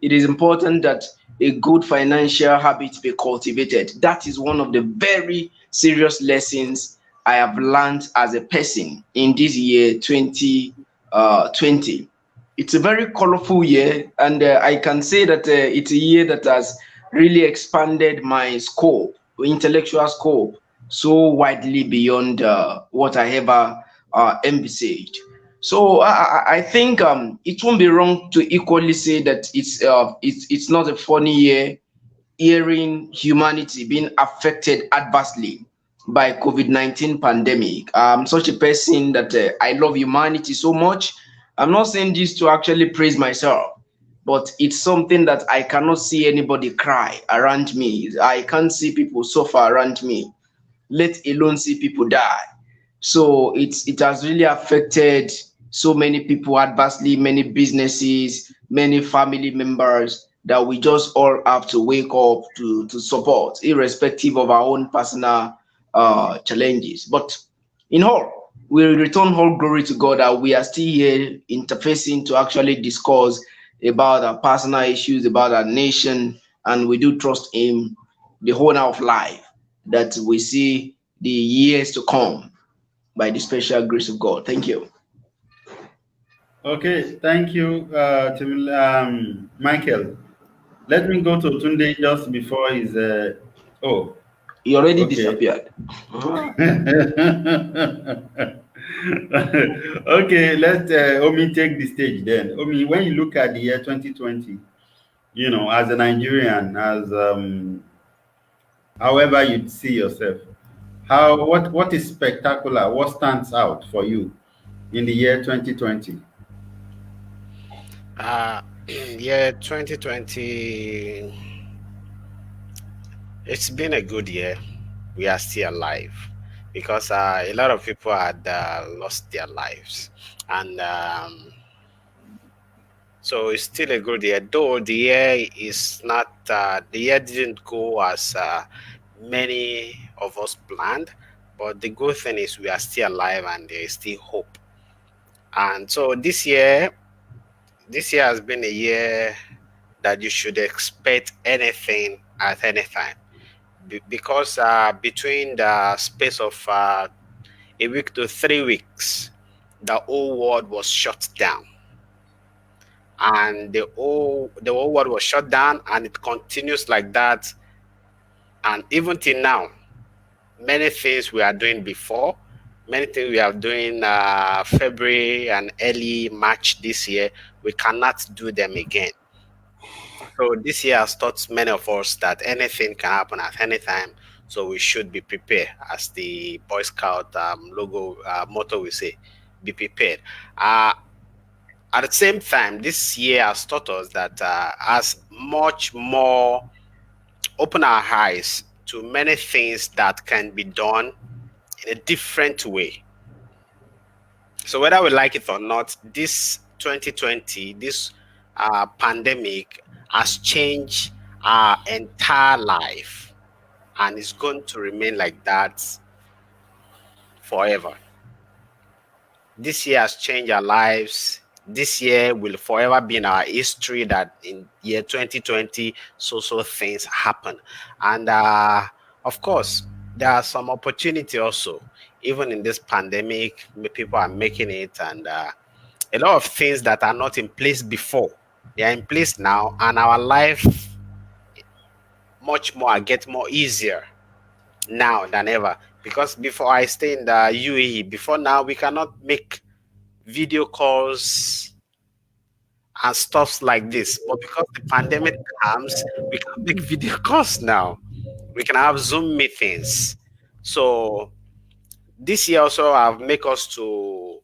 it is important that a good financial habit be cultivated. That is one of the very serious lessons I have learned as a person in this year 2020. It's a very colorful year, and I can say that it's a year that has really expanded my scope, intellectual scope, so widely beyond what I ever envisaged. So I think it won't be wrong to equally say that it's not a funny year hearing humanity being affected adversely by COVID-19 pandemic. I'm such a person that I love humanity so much. I'm not saying this to actually praise myself, but it's something that I cannot see anybody cry around me. I can't see people suffer around me, let alone see people die. So it has really affected so many people adversely, many businesses, many family members that we just all have to wake up to support, irrespective of our own personal challenges. But in all, we return all glory to God that we are still here interfacing to actually discuss about our personal issues, about our nation, and we do trust Him, the owner of life, that we see the years to come by the special grace of God. Thank you. Okay, thank you, Michael. Let me go to Tunde just before his. Oh, He already okay. disappeared. Okay, let Omi take the stage then. Omi, when you look at the year 2020, as a Nigerian, as however you see yourself, what is spectacular? What stands out for you in the year 2020? Yeah, 2020 It's been a good year. We are still alive because a lot of people had lost their lives, and so it's still a good year. Though the year is not, the year didn't go as many of us planned, but the good thing is we are still alive and there is still hope. And so this year has been a year that you should expect anything at any time. Because between the space of a week to 3 weeks, the whole world was shut down, and the whole world was shut down, and it continues like that. And even till now, many things we are doing before, many things we are doing February and early March this year, we cannot do them again. So this year has taught many of us that anything can happen at any time. So we should be prepared, as the Boy Scout logo motto will say, be prepared. Uh, at the same time, this year has taught us that as much more open our eyes to many things that can be done in a different way. So whether we like it or not, this 2020, this pandemic has changed our entire life, and it's going to remain like that forever. This year has changed our lives. This year will forever be in our history that in year 2020, so things happen. And of course, there are some opportunity also. Even in this pandemic, people are making it, and a lot of things that are not in place before, they are in place now, and our life much more get more easier now than ever. Because before I stay in the UAE, before now we cannot make video calls and stuffs like this. But because the pandemic comes, we can make video calls now. We can have Zoom meetings. So this year also have make us to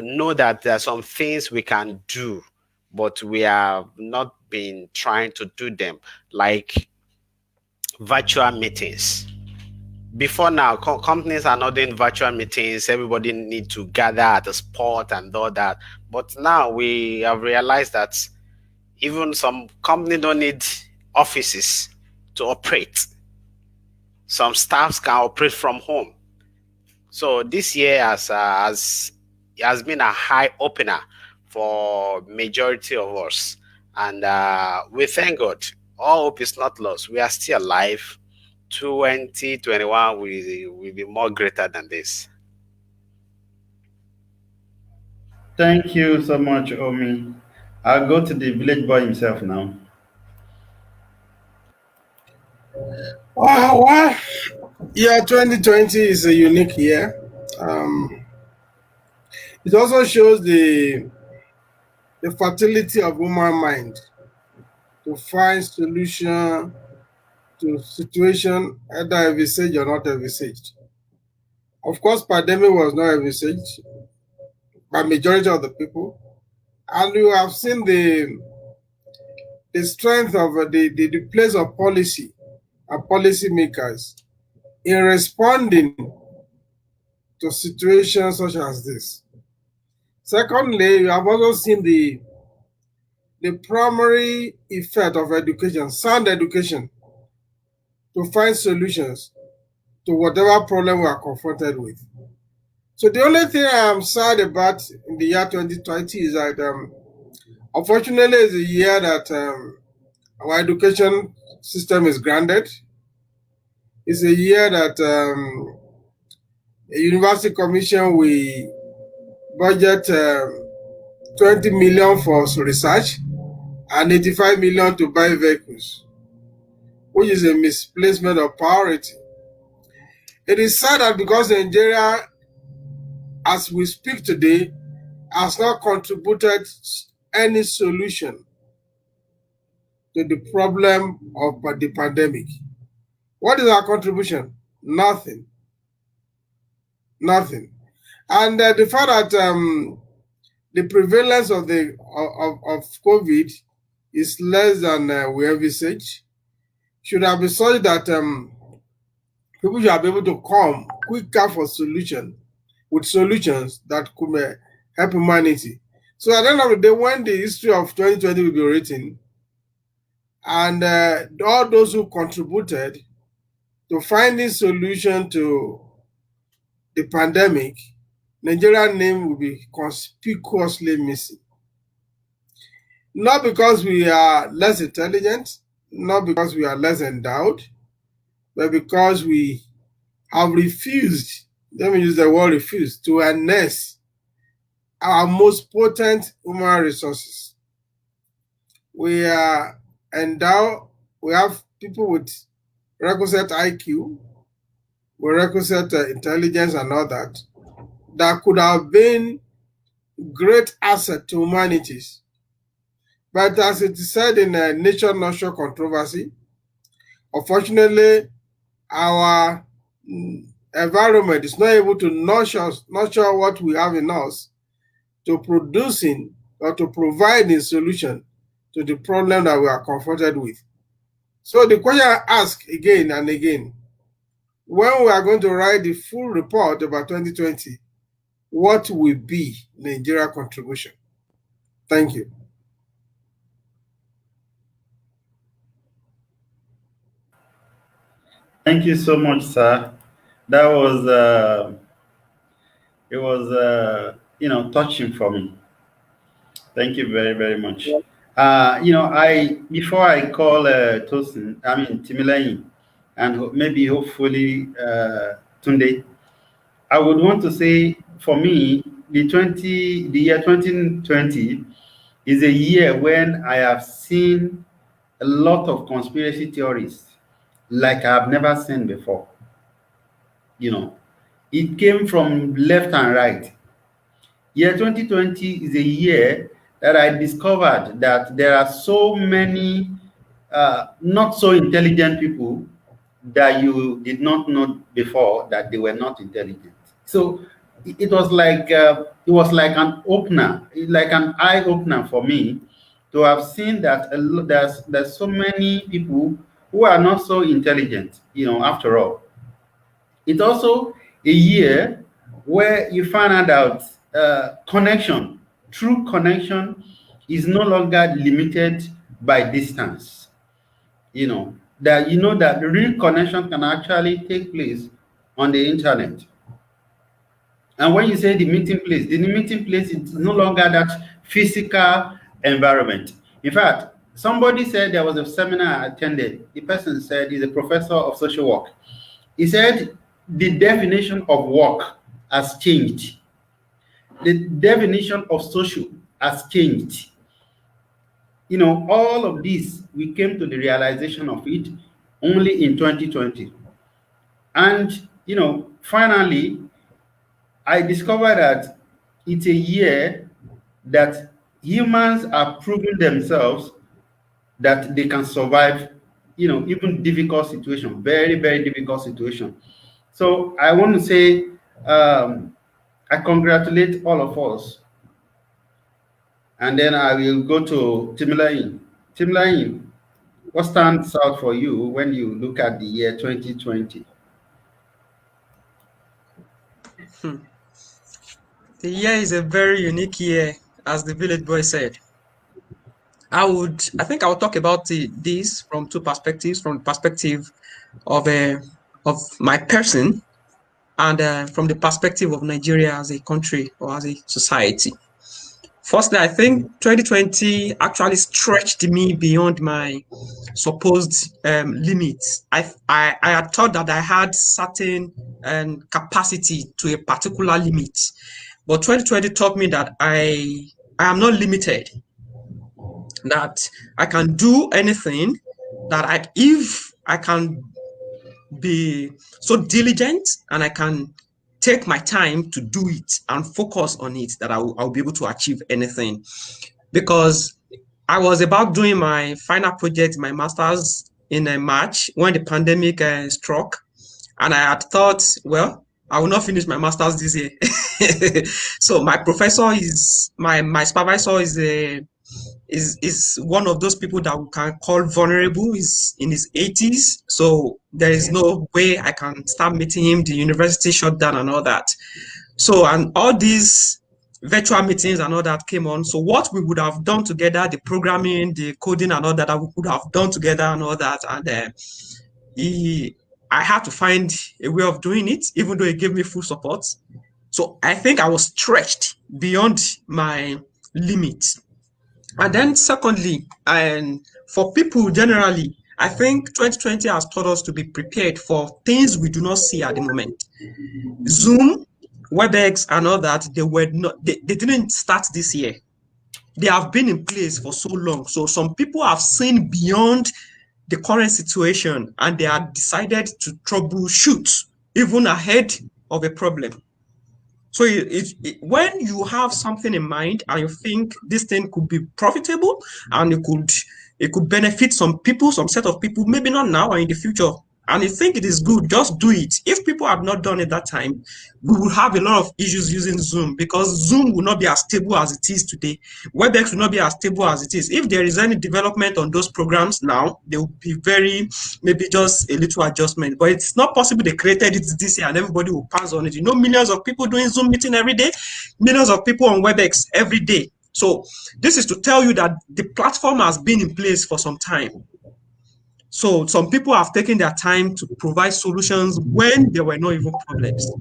know that there are some things we can do, but we have not been trying to do them, like virtual meetings. Before now, companies are not doing virtual meetings. Everybody need to gather at a spot and all that. But now we have realized that even some companies don't need offices to operate. Some staffs can operate from home. So this year has been a eye opener for majority of us, and we thank God. All hope is not lost. We are still alive. 2021 will be more greater than this. Thank you so much, Omi. I'll go to the village boy himself now. Well, yeah, 2020 is a unique year. Um, it also shows the fertility of human mind to find solution to situation either envisaged or not envisaged. Of course, pandemic was not envisaged by majority of the people, and you have seen the strength of the place of policy and policymakers in responding to situations such as this. Secondly, you have also seen the primary effect of education, sound education, to find solutions to whatever problem we are confronted with. So the only thing I am sad about in the year 2020 is that unfortunately it's a year that our education system is grounded. It's a year that a university commission will budget 20 million for research and 85 million to buy vehicles, which is a misplacement of priority. It is sad that because Nigeria, as we speak today, has not contributed any solution to the problem of the pandemic. What is our contribution? Nothing. Nothing. And the fact that the prevalence of COVID is less than we envisage. Should have been such that people should be able to come quicker for solution with solutions that could help humanity. So at the end of the day, when the history of 2020 will be written, and all those who contributed to finding solution to the pandemic, Nigerian name will be conspicuously missing. Not because we are less intelligent, not because we are less endowed, but because we have refused, let me use the word refused, to harness our most potent human resources. We are endowed, we have people with requisite IQ, with requisite intelligence and all that, that could have been great asset to humanities. But as it is said in a nature-nurture controversy, unfortunately, our environment is not able to nurture what we have in us to producing or to providing solution to the problem that we are confronted with. So the question I ask again and again, when we are going to write the full report about 2020, what will be Nigeria's contribution? Thank you. Thank you so much, sir. That was it was touching for me. Thank you very, very much. I before I call Timileyin, and maybe hopefully Tunde, I would want to say for me the year 2020 is a year when I have seen a lot of conspiracy theories like I have never seen before. It came from left and right. Year 2020 is a year that I discovered that there are so many not so intelligent people that you did not know before that they were not intelligent. So it was like an opener, like an eye opener for me to have seen that there's so many people who are not so intelligent. After all, it's also a year where you find out connection, true connection, is no longer limited by distance. That the real connection can actually take place on the internet. And when you say the meeting place is no longer that physical environment. In fact, somebody said there was a seminar I attended. The person said he's a professor of social work. He said the definition of work has changed. The definition of social has changed. All of this, we came to the realization of it only in 2020. And, finally, I discovered that it's a year that humans are proving themselves that they can survive, even difficult situation, very, very difficult situation. So I want to say, I congratulate all of us. And then I will go to Timileyin. Timileyin, what stands out for you when you look at the year 2020? The year is a very unique year, as the village boy said. I think I will talk about this from two perspectives, from the perspective of my person and from the perspective of Nigeria as a country or as a society. Firstly, I think 2020 actually stretched me beyond my supposed limits. I had thought that I had certain capacity to a particular limit, but 2020 taught me that I am not limited, that I can do anything, that if I can be so diligent and I can take my time to do it and focus on it, that I'll be able to achieve anything. Because I was about doing my final project, my master's in March when the pandemic struck, and I had thought, well, I will not finish my master's this year. So my professor my supervisor is is one of those people that we can call vulnerable. He's in his 80s, so there is no way I can start meeting him. The university shut down and all that. So, and all these virtual meetings and all that came on. So what we would have done together, the programming, the coding and all that, we could have done together and all that. And I had to find a way of doing it, even though he gave me full support. So I think I was stretched beyond my limit. And then secondly, and for people generally, I think 2020 has taught us to be prepared for things we do not see at the moment. Zoom, WebEx, and all that, they didn't start this year. They have been in place for so long. So some people have seen beyond the current situation and they have decided to troubleshoot even ahead of a problem. So when you have something in mind and you think this thing could be profitable and it could benefit some people, some set of people, maybe not now or in the future, and you think it is good, just do it. If people have not done it that time, we will have a lot of issues using Zoom because Zoom will not be as stable as it is today. WebEx will not be as stable as it is. If there is any development on those programs now, they will be maybe just a little adjustment. But it's not possible they created it this year and everybody will pass on it. You know, millions of people doing Zoom meeting every day, millions of people on WebEx every day. So this is to tell you that the platform has been in place for some time. So some people have taken their time to provide solutions when there were not even problems.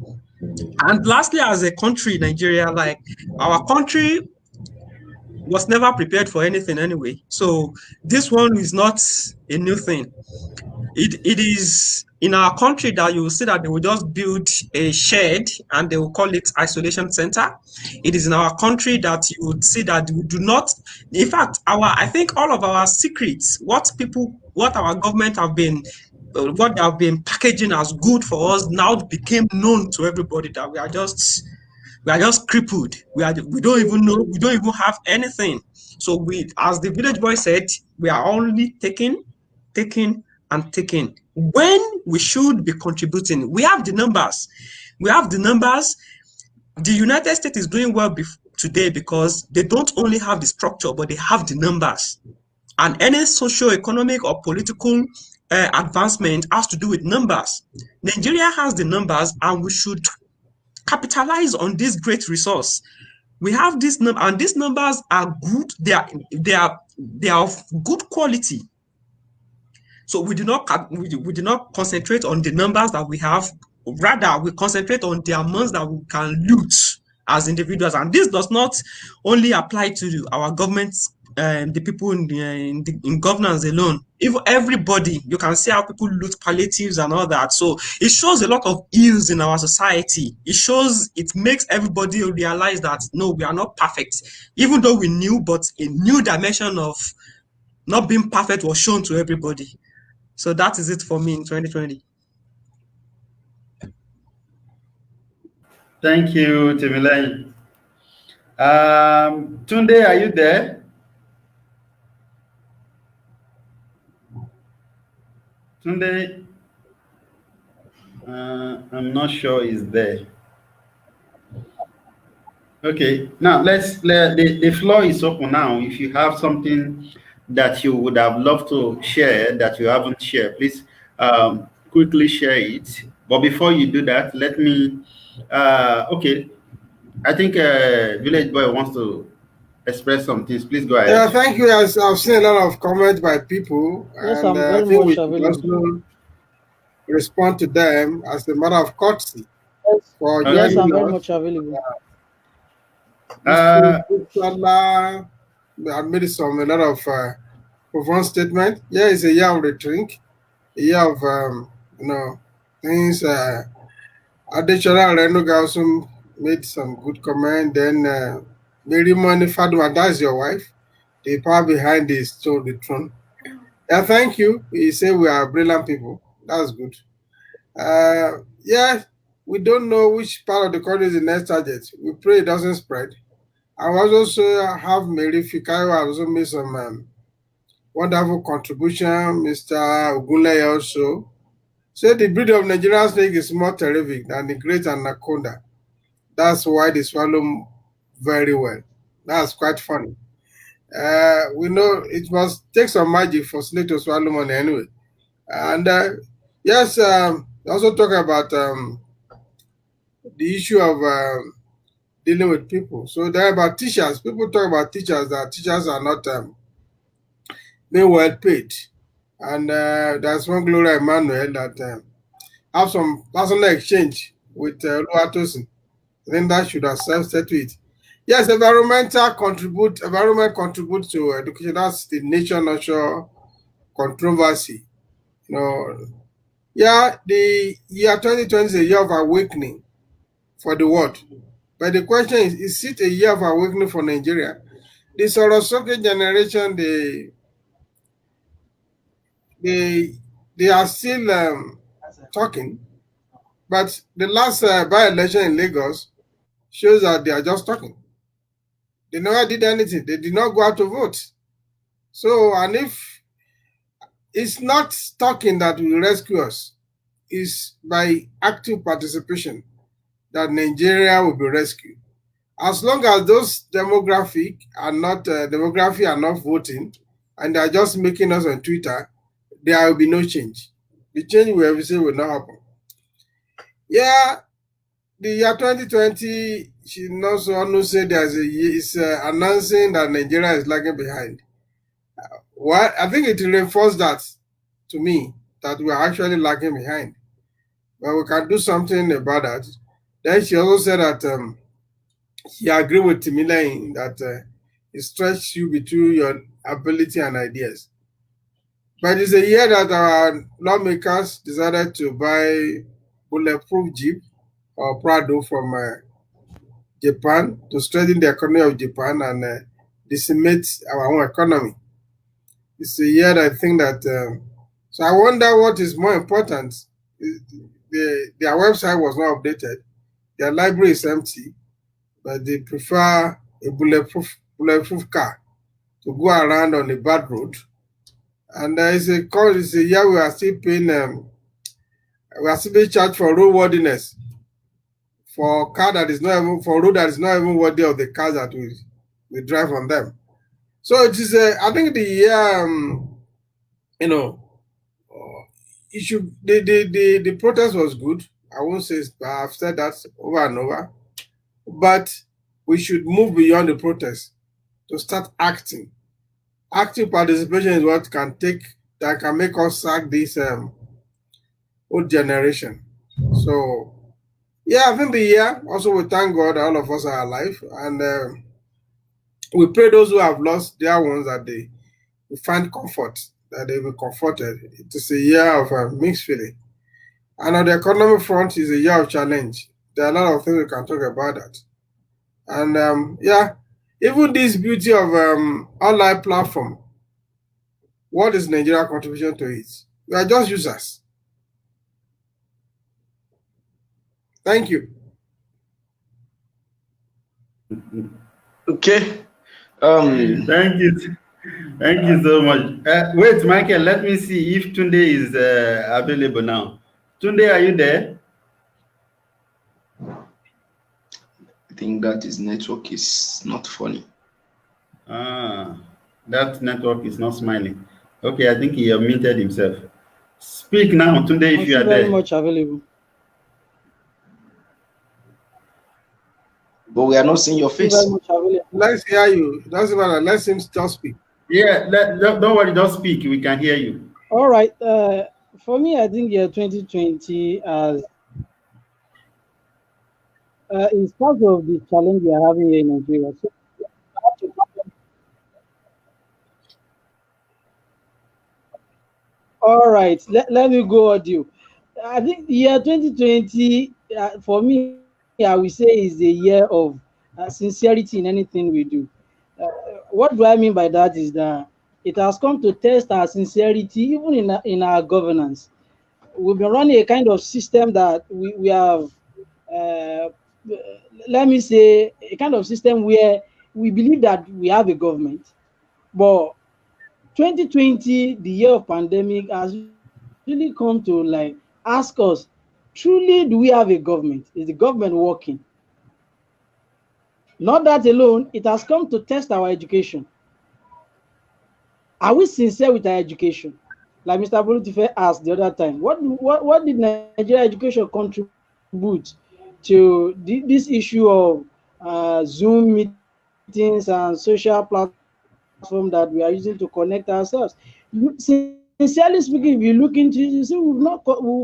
And lastly, as a country, Nigeria, like our country was never prepared for anything anyway. So this one is not a new thing. It is in our country that you will see that they will just build a shed and they will call it isolation center. It is in our country that you would see that we do not, in fact, I think all of our secrets, what our government have been, what they have been packaging as good for us now became known to everybody that we are just crippled. We don't even know, we don't even have anything. So as the village boy said, we are only taking and taking when we should be contributing. We have the numbers. The United States is doing well today because they don't only have the structure, but they have the numbers. And any socio-economic or political advancement has to do with numbers. Nigeria has the numbers, and we should capitalize on this great resource. We have this number, and these numbers are good. They are of good quality. So we do not concentrate on the numbers that we have. Rather, we concentrate on the amounts that we can loot as individuals. And this does not only apply to our government, the people in governance alone. Even everybody, you can see how people loot palliatives and all that. So it shows a lot of ills in our society. It makes everybody realize that no, we are not perfect. Even though we knew, but a new dimension of not being perfect was shown to everybody. So that is it for me in 2020. Thank you, Timileyin. Tunde, are you there? Tunde, I'm not sure he's there. Okay, now the floor is open now. If you have something that you would have loved to share that you haven't shared, please quickly share it. But before you do that, let me, okay, I think Village Boy wants to express some things. Please go ahead. Yeah, thank you. I've seen a lot of comments by people, Yes, and I'm I very think we much should available. also respond to them as a matter of courtesy Yes, for Okay. yes, I'm joining very us. much available. Mr. I made a lot of profound statement. Yeah, it's a year of retreat, a year of things. Additional Renuga also made some good comment. Then Mary Money Faduma, that's your wife. The power behind this stole the throne. Yeah, thank you. He said we are brilliant people. That's good. Yeah, we don't know which part of the country is the next target. We pray it doesn't spread. I was also have Mary Fikayo also made some wonderful contribution. Mr. Ogunleye also said the breed of Nigerian snake is more terrific than the great anaconda. That's why they swallow very well. That's quite funny. We know it must take some magic for snake to swallow money anyway. And yes, also talk about the issue of dealing with people. So there about teachers. People talk about teachers that teachers are not being well paid. And there's one Gloria Emmanuel that have some personal exchange with Oluwatosin. I think that should have self-set to it. Yes, environment contributes to education. That's the nature nurture controversy. You know, yeah, the year 2020 is a year of awakening for the world. But the question is it a year of awakening for Nigeria? The Sorosoke generation, they they are still talking, but the last by-election in Lagos shows that they are just talking. They never did anything. They did not go out to vote. So, and if it's not talking that will rescue us, it's by active participation that Nigeria will be rescued. As long as those demography are not voting, and they are just making us on Twitter, there will be no change. The change we have seen will not happen. Yeah, the year 2020, she also said there's a year, is announcing that Nigeria is lagging behind. Well, I think it reinforced that to me that we are actually lagging behind, but we can do something about that. Then she also said that she agreed with Timilein that it stretches you between your ability and ideas. But it's a year that our lawmakers decided to buy bulletproof Jeep or Prado from Japan to strengthen the economy of Japan and decimate our own economy. It's a year that I think that. So I wonder what is more important. Their website was not updated. Their library is empty, but they prefer a bulletproof car to go around on a bad road. And it's a year we are still paying. We are still being charged for roadworthiness for car that is not even for road that is not even worthy of the cars that we drive on them. So it is. I think the year, you know, it should the protest was good. I won't say I've said that over and over, but we should move beyond the protest to start acting. Active participation is what can make us sack this old generation. So yeah, I think the year also we thank God all of us are alive, and we pray those who have lost their ones that they find comfort, that they will be comforted. It is a year of mixed feeling. And on the economic front is a year of challenge. There are a lot of things we can talk about that. And yeah, even this beauty of online platform, what is Nigeria contribution to it? We are just users. Thank you. Okay. Thank you. Thank you so much. Wait, Michael, let me see if Tunde is available now. Tunde, are you there? I think that his network is not funny. That network is not smiling. Okay, I think he muted himself. Speak now, Tunde, if you are there. Very much available. But we are not seeing your face. Very much available. Let's hear you. Doesn't matter. Let him just speak. Yeah, don't worry, don't speak. We can hear you. All right. For me, I think year 2020 as in spite of the challenge we are having here in Nigeria. So all right, let me go audio. I think the year 2020 for me, I will say is a year of sincerity in anything we do. What do I mean by that is that it has come to test our sincerity even in our governance. We've been running a kind of system that we have, let me say, a kind of system where we believe that we have a government, but 2020, the year of pandemic, has really come to like ask us, truly do we have a government? Is the government working? Not that alone, it has come to test our education. Are we sincere with our education? Like Mr. Bolutife asked the other time, what did Nigeria education contribute to this issue of Zoom meetings and social platform that we are using to connect ourselves? Sincerely speaking, if you look into it, you see we've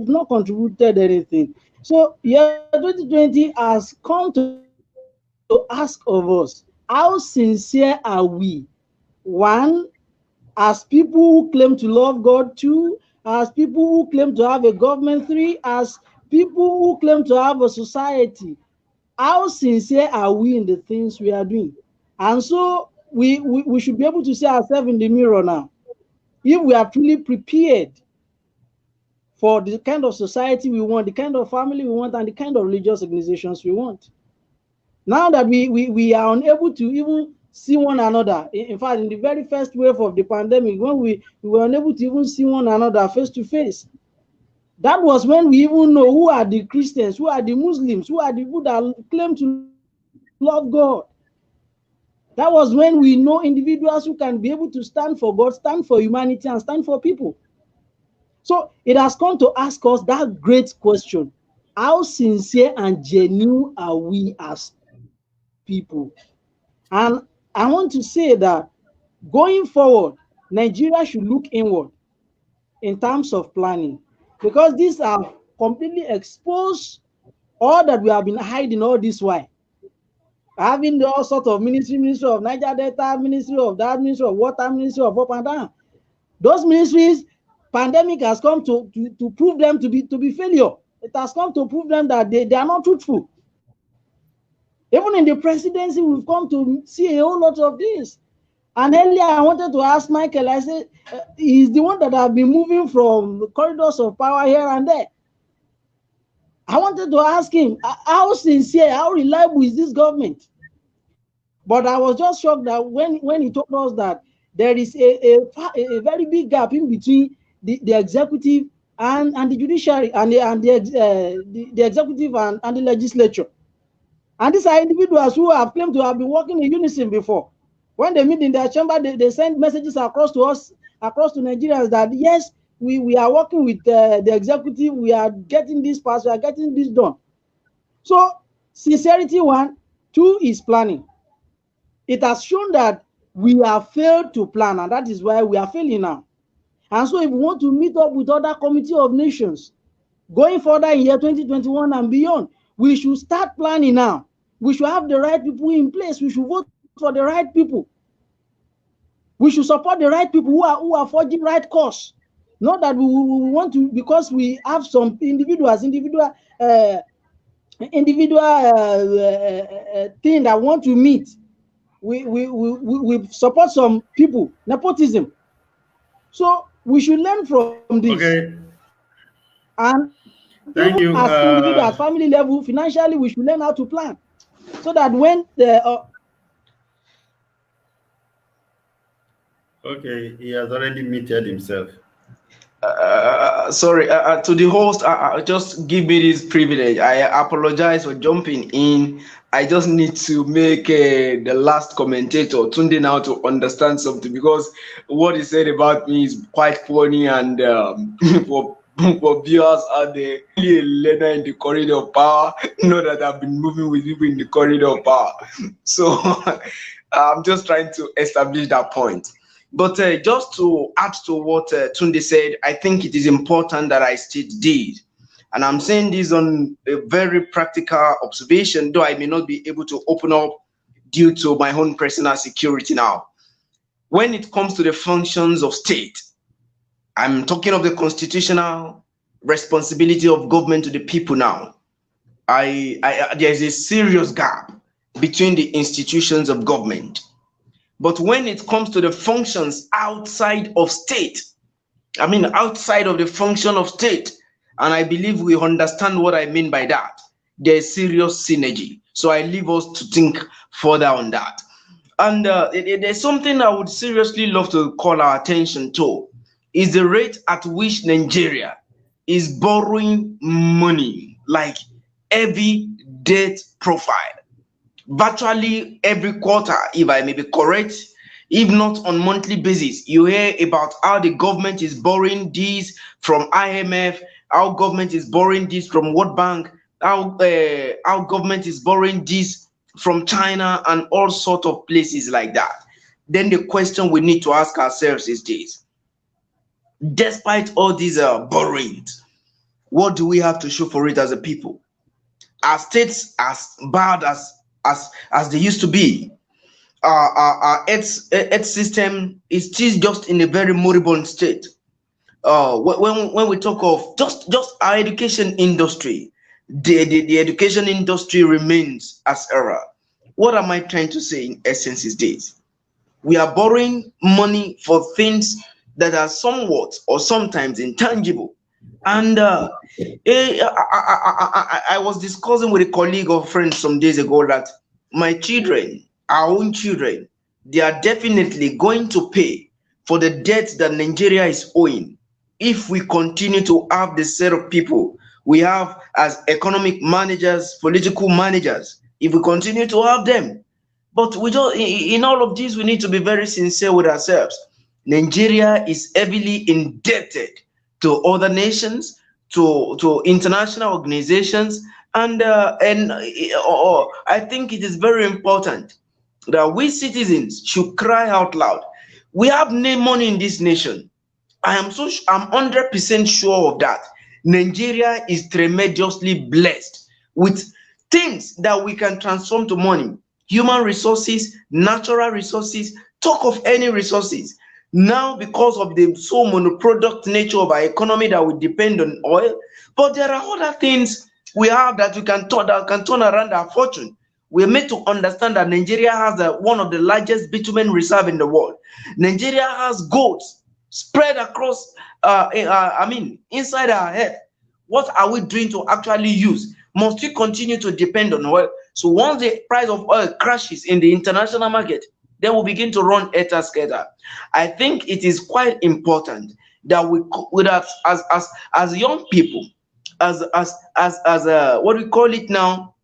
not contributed anything. So year 2020 has come to ask of us, how sincere are we? One, as people who claim to love God. Two, as people who claim to have a government. Three, as people who claim to have a society. How sincere are we in the things we are doing? And so we should be able to see ourselves in the mirror now. If we are truly prepared for the kind of society we want, the kind of family we want, and the kind of religious organizations we want. Now that we are unable to even see one another. In fact, in the very first wave of the pandemic, when we were unable to even see one another face to face, that was when we even know who are the Christians, who are the Muslims, who are the people that claim to love God. That was when we know individuals who can be able to stand for God, stand for humanity, and stand for people. So it has come to ask us that great question: how sincere and genuine are we as people? And I want to say that going forward, Nigeria should look inward in terms of planning, because these have completely exposed all that we have been hiding all this while. Having all sorts of ministry of Niger Delta, ministry of that, ministry of water, ministry of up and down. Those ministries, pandemic has come to prove them to be failure. It has come to prove them that they are not truthful. Even in the presidency, we've come to see a whole lot of this. And earlier, I wanted to ask Michael, I said, he's the one that have been moving from the corridors of power here and there. I wanted to ask him, how sincere, how reliable is this government? But I was just shocked that when he told us that there is a very big gap in between the executive and the judiciary and the executive and the legislature. And these are individuals who have claimed to have been working in unison before. When they meet in their chamber, they send messages across to us, across to Nigerians, that yes, we are working with the executive, we are getting this passed, we are getting this done. So sincerity, one. Two is planning. It has shown that we have failed to plan, and that is why we are failing now. And so if we want to meet up with other committee of nations going further in year 2021 and beyond, we should start planning now. We should have the right people in place. We should vote for the right people. We should support the right people who are forging right course. Not that we want to, because we have some thing that want to meet. We support some people, nepotism. So we should learn from this. Okay. And even Thank as you. individual, at family level, financially, we should learn how to plan, so that when Okay, he has already muted himself. Sorry, to the host, just give me this privilege. I apologize for jumping in. I just need to make the last commentator, Tunde, now to understand something, because what he said about me is quite funny, and for viewers out there, really a learner in the corridor of power. Know that I've been moving with people in the corridor of power. So I'm just trying to establish that point. But just to add to what Tunde said, I think it is important that I state this. And I'm saying this on a very practical observation, though I may not be able to open up due to my own personal security now. When it comes to the functions of state, I'm talking of the constitutional responsibility of government to the people now. There's a serious gap between the institutions of government. But when it comes to the functions outside of state, outside of the function of state, and I believe we understand what I mean by that, there's serious synergy. So I leave us to think further on that. And there's something I would seriously love to call our attention to, is the rate at which Nigeria is borrowing money, like heavy debt profile. Virtually every quarter, if I may be correct, if not on monthly basis. You hear about how the government is borrowing this from IMF, how government is borrowing this from World Bank, how government is borrowing this from China and all sort of places like that. Then the question we need to ask ourselves is this: despite all these borrowings, what do we have to show for it as a people? Are states as bad as they used to be? Our health system is still just in a very moribund state. When we talk of just our education industry, the education industry remains as error. What am I trying to say in essence is this: we are borrowing money for things that are somewhat or sometimes intangible. And I was discussing with a colleague or friend some days ago that my children, our own children, they are definitely going to pay for the debt that Nigeria is owing if we continue to have the set of people we have as economic managers, political managers, if we continue to have them. But we don't, in all of this, we need to be very sincere with ourselves. Nigeria is heavily indebted to other nations, to international organizations, and I think it is very important that we citizens should cry out loud. We have money in this nation. I'm 100% sure of that. Nigeria is tremendously blessed with things that we can transform to money: human resources, natural resources, talk of any resources. Now, because of the so monoproduct nature of our economy that we depend on oil, but there are other things we have that can turn around our fortune. We're made to understand that Nigeria has one of the largest bitumen reserve in the world. Nigeria has gold spread across, inside our head. What are we doing to actually use? Must we continue to depend on oil? So once the price of oil crashes in the international market, then we'll begin to run scatter. I think it is quite important that we, with us as young people, as what we call it now,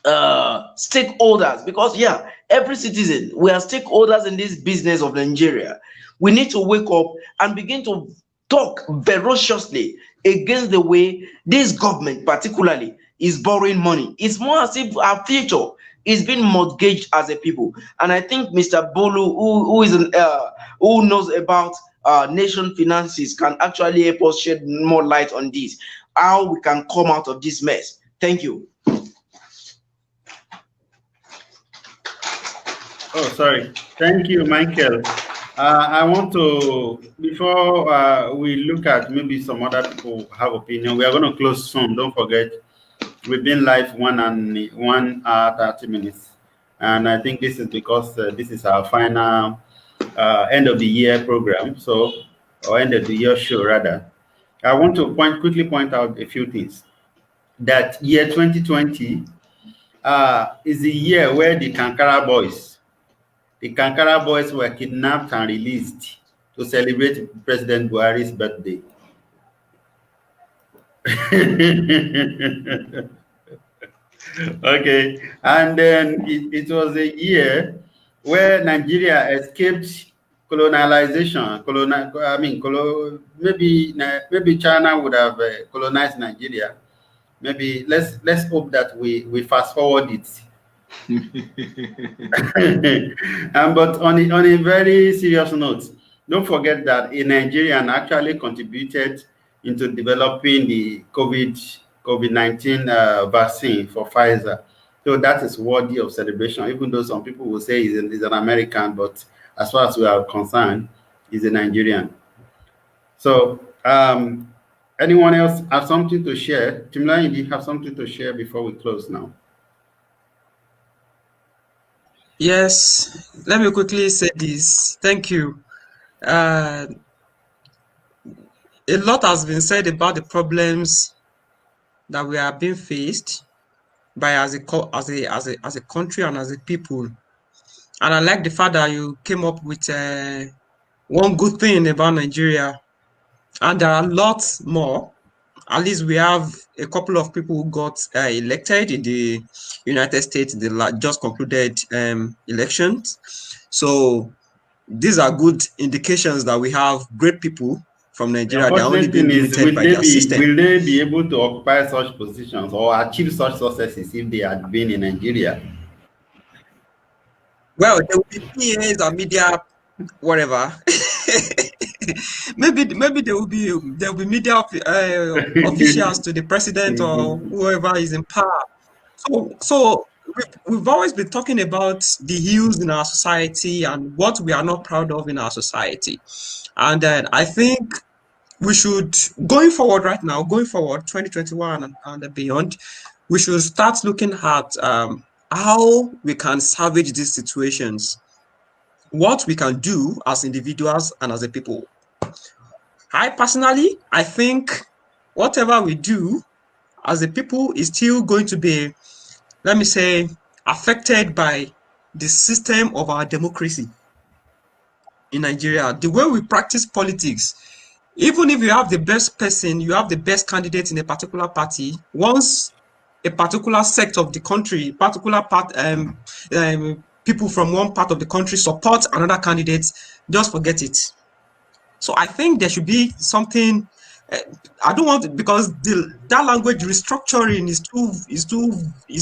stakeholders, because yeah, every citizen, we are stakeholders in this business of Nigeria. We need to wake up and begin to talk ferociously against the way this government particularly is borrowing money. It's more as if our future is being mortgaged as a people. And I think Mr. Bolu, who knows about nation finances, can actually help us shed more light on this, how we can come out of this mess. Thank you. Oh, sorry. Thank you, Michael. I want to, before we look at maybe some other people have opinion, we are going to close soon. Don't forget, we've been live 1 hour 30 minutes, and I think this is because this is our final end of the year program, or end of the year show rather. I want to quickly point out a few things. That year 2020 is the year where the Kankara boys were kidnapped and released to celebrate President Buhari's birthday. Okay, and then it was a year where Nigeria escaped colonization. Maybe China would have colonized Nigeria. Maybe let's hope that we fast forward it. But on a very serious note, don't forget that a Nigerian actually contributed into developing the COVID-19 vaccine for Pfizer. So that is worthy of celebration, even though some people will say he's an American, but as far as we are concerned, he's a Nigerian. So anyone else have something to share? Timla, do you have something to share before we close now? Yes, let me quickly say this. Thank you. A lot has been said about the problems that we are being faced by as a country and as a people. And I like the fact that you came up with one good thing about Nigeria. And there are lots more. At least we have a couple of people who got elected in the United States in the just concluded elections. So these are good indications that we have great people from The Nigeria. They're only unfortunate thing being is, limited by their system. will they be able to occupy such positions or achieve such successes if they had been in Nigeria? Well, there will be PAs and media, whatever. maybe there will be media officials to the president or whoever is in power. So we've always been talking about the ills in our society and what we are not proud of in our society. And then I think we should, going forward, 2021 and beyond, we should start looking at how we can salvage these situations, what we can do as individuals and as a people. I think whatever we do as a people is still going to be, let me say, affected by the system of our democracy in Nigeria, the way we practice politics. Even if you have the best person, you have the best candidate in a particular party, once a particular sect of the country, particular part, people from one part of the country support another candidate, just forget it. So I think there should be something. Uh, I don't want because that language restructuring is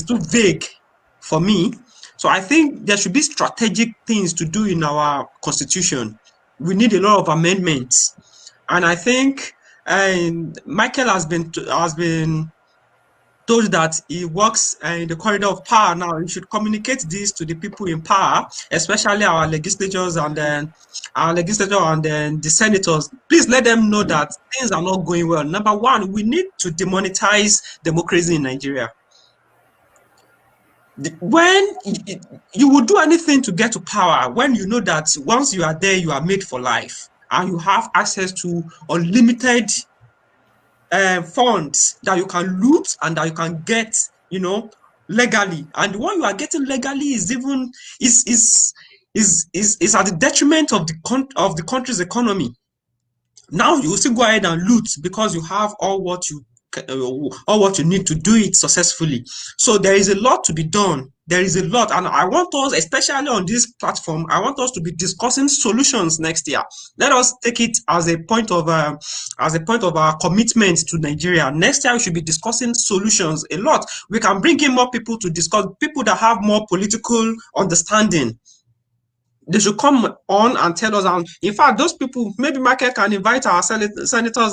too vague for me. So I think there should be strategic things to do in our constitution. We need a lot of amendments, and I think and Michael has been told that he works in the corridor of power now. He should communicate this to the people in power, especially our legislators and then the senators. Please let them know that things are not going well. Number one, we need to demonetize democracy in Nigeria. When you will do anything to get to power, when you know that once you are there, you are made for life and you have access to unlimited funds that you can loot and that you can get, legally. And the one you are getting legally is even is at the detriment of the country's economy. Now you will still go ahead and loot because you have all what you need to do it successfully. So there is a lot to be done. There is a lot, and I want us, especially on this platform, I want us to be discussing solutions next year. Let us take it as a point of our commitment to Nigeria. Next year we should be discussing solutions a lot. We can bring in more people to discuss, people that have more political understanding. They should come on and tell us. And in fact, those people, maybe Michael can invite our senators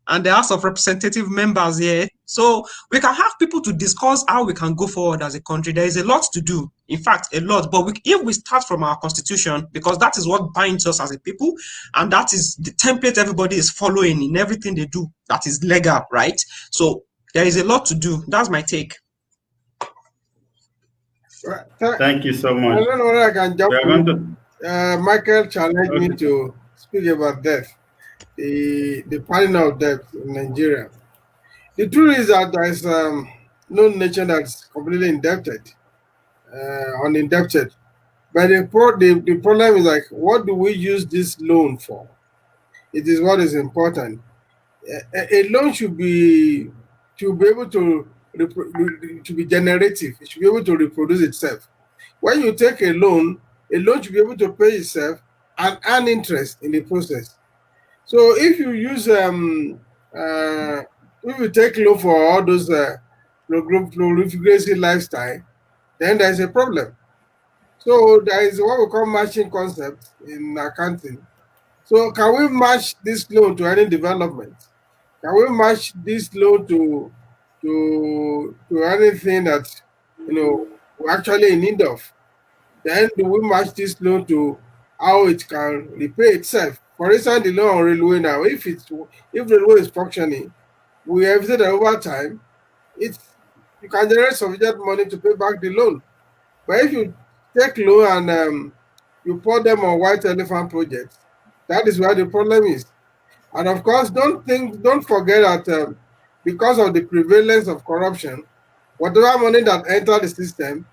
and the House of Representative members here, so we can have people to discuss how we can go forward as a country. There is a lot to do, in fact, a lot. But if we start from our constitution, because that is what binds us as a people, and that is the template everybody is following in everything they do, that is legal, right? So there is a lot to do. That's my take. Thank you so much. I don't know whether I can jump We are going to. Michael challenged me to speak about death, the panning of debt in Nigeria. The truth is that there is no nation that's completely indebted, unindebted. But the problem is, like, what do we use this loan for? It is what is important. A loan should be able to be generative. It should be able to reproduce itself. When you take a loan should be able to pay itself and earn interest in the process. So if you use if you take loan for all those proliferation lifestyle, then there's a problem. So there is what we call matching concept in accounting. So can we match this loan to any development? Can we match this loan to anything that we're actually in need of? Then do we match this loan to how it can repay itself? For instance, the loan on railway now, if railway is functioning, we have said that over time, you can generate sufficient money to pay back the loan. But if you take loan and you put them on white elephant projects, that is where the problem is. And of course, don't forget that because of the prevalence of corruption, whatever money that enters the system,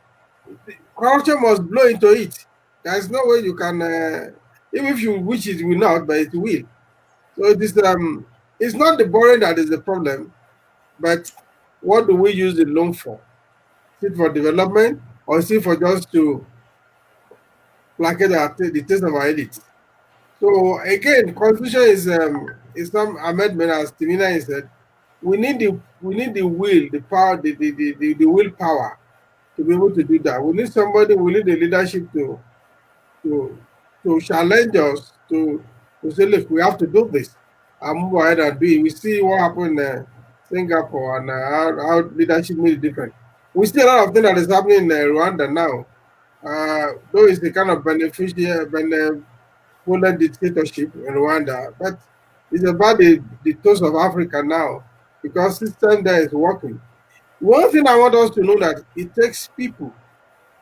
corruption must blow into it. There is no way you can, even if you wish it will not, but it will. So it's not the borrowing that is the problem, but what do we use the loan for? Is it for development, or is it for just to placate the taste of our elites. So again, constitution is some amendment, as Timina said. We need the will, the power, the willpower to be able to do that. We need somebody, we need the leadership to to challenge us to say, look, we have to do this and move ahead and do it. We see what happened in Singapore and how leadership made it different. We see a lot of things that is happening in Rwanda now. Though it's a kind of benevolent dictatorship in Rwanda, but it's about the toast of Africa now because system there is working. One thing I want us to know that it takes people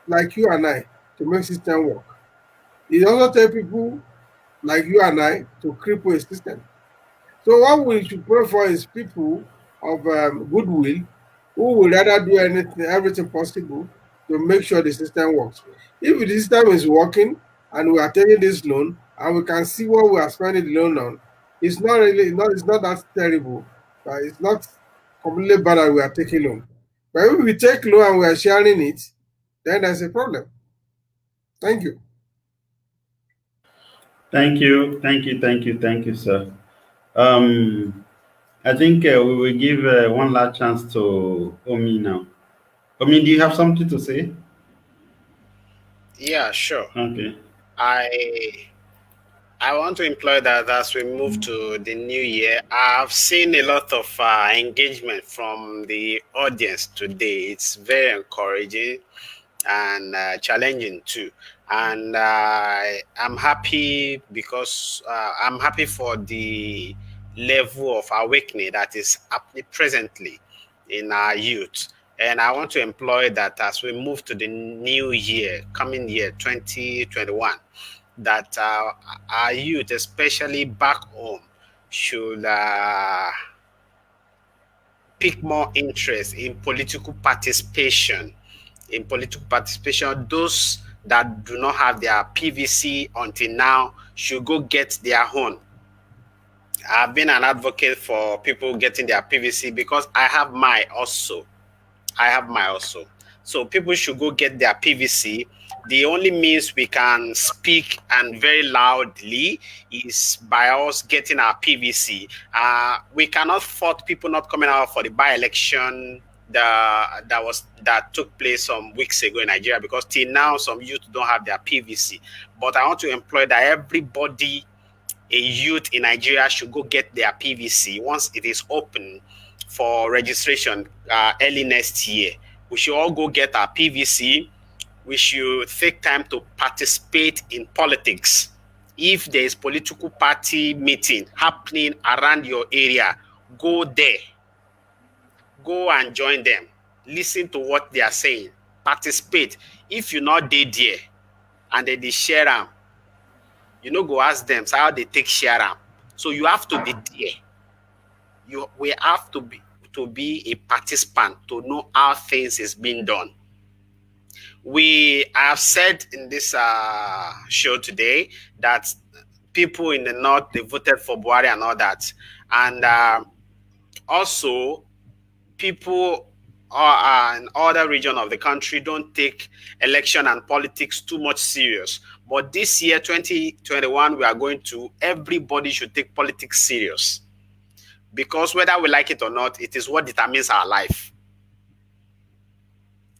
like you and I to make system work. It also takes people like you and I to cripple a system. So what we should pray for is people of goodwill who will rather do everything possible to make sure the system works. If the system is working and we are taking this loan and we can see what we are spending the loan on, it's not that terrible, but it's not completely bad that we are taking loan. But if we take loan and we are sharing it, then there's a problem. Thank you. Thank you, sir. I think we will give one last chance to Omi now. Omi, do you have something to say? Yeah, sure. Okay. I want to employ that as we move to the new year. I've seen a lot of engagement from the audience today. It's very encouraging and challenging too. And I'm happy because I'm happy for the level of awakening that is happening presently in our youth. And I want to employ that as we move to the new year, coming year 2021, that our youth, especially back home, should pick more interest in political participation. Those that do not have their PVC until now should go get their own. I've been an advocate for people getting their PVC because I have mine also. So people should go get their PVC. The only means we can speak and very loudly is by us getting our PVC. We cannot fault people not coming out for the by-election that took place some weeks ago in Nigeria because till now some youth don't have their PVC. But I want to employ that everybody, a youth in Nigeria, should go get their PVC once it is open for registration early next year. We should all go get our PVC. We should take time to participate in politics. If there is political party meeting happening around your area, go there. Go and join them. Listen to what they are saying. Participate. If you're not there and they share them, go ask them how they take share them. So you have to be there. We have to be a participant to know how things is being done. We have said in this show today that people in the north, they voted for Buhari and all that, and also people in other region of the country don't take election and politics too much serious. But this year, 2021, everybody should take politics serious. Because whether we like it or not, it is what determines our life.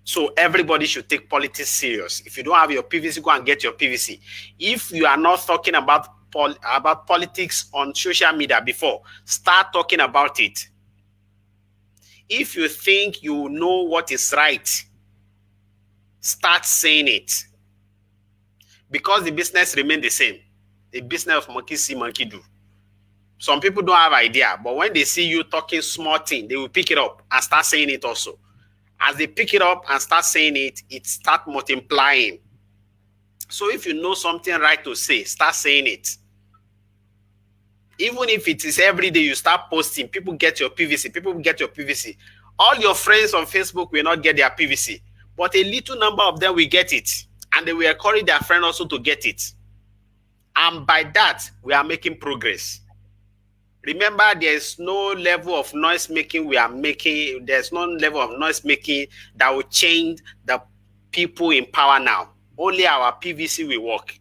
So everybody should take politics serious. If you don't have your PVC, go and get your PVC. If you are not talking about politics on social media before, start talking about it. If you think you know what is right, start saying it. Because the business remains the same. The business of monkey see, monkey do. Some people don't have idea, but when they see you talking small thing, they will pick it up and start saying it also. As they pick it up and start saying it, it starts multiplying. So if you know something right to say, start saying it. Even if it is every day you start posting, people get your PVC. All your friends on Facebook will not get their PVC, but a little number of them will get it, and they will encourage their friend also to get it. And by that, we are making progress. Remember, there's no level of noise making we are making. There's no level of noise making that will change the people in power now. only our PVC will work.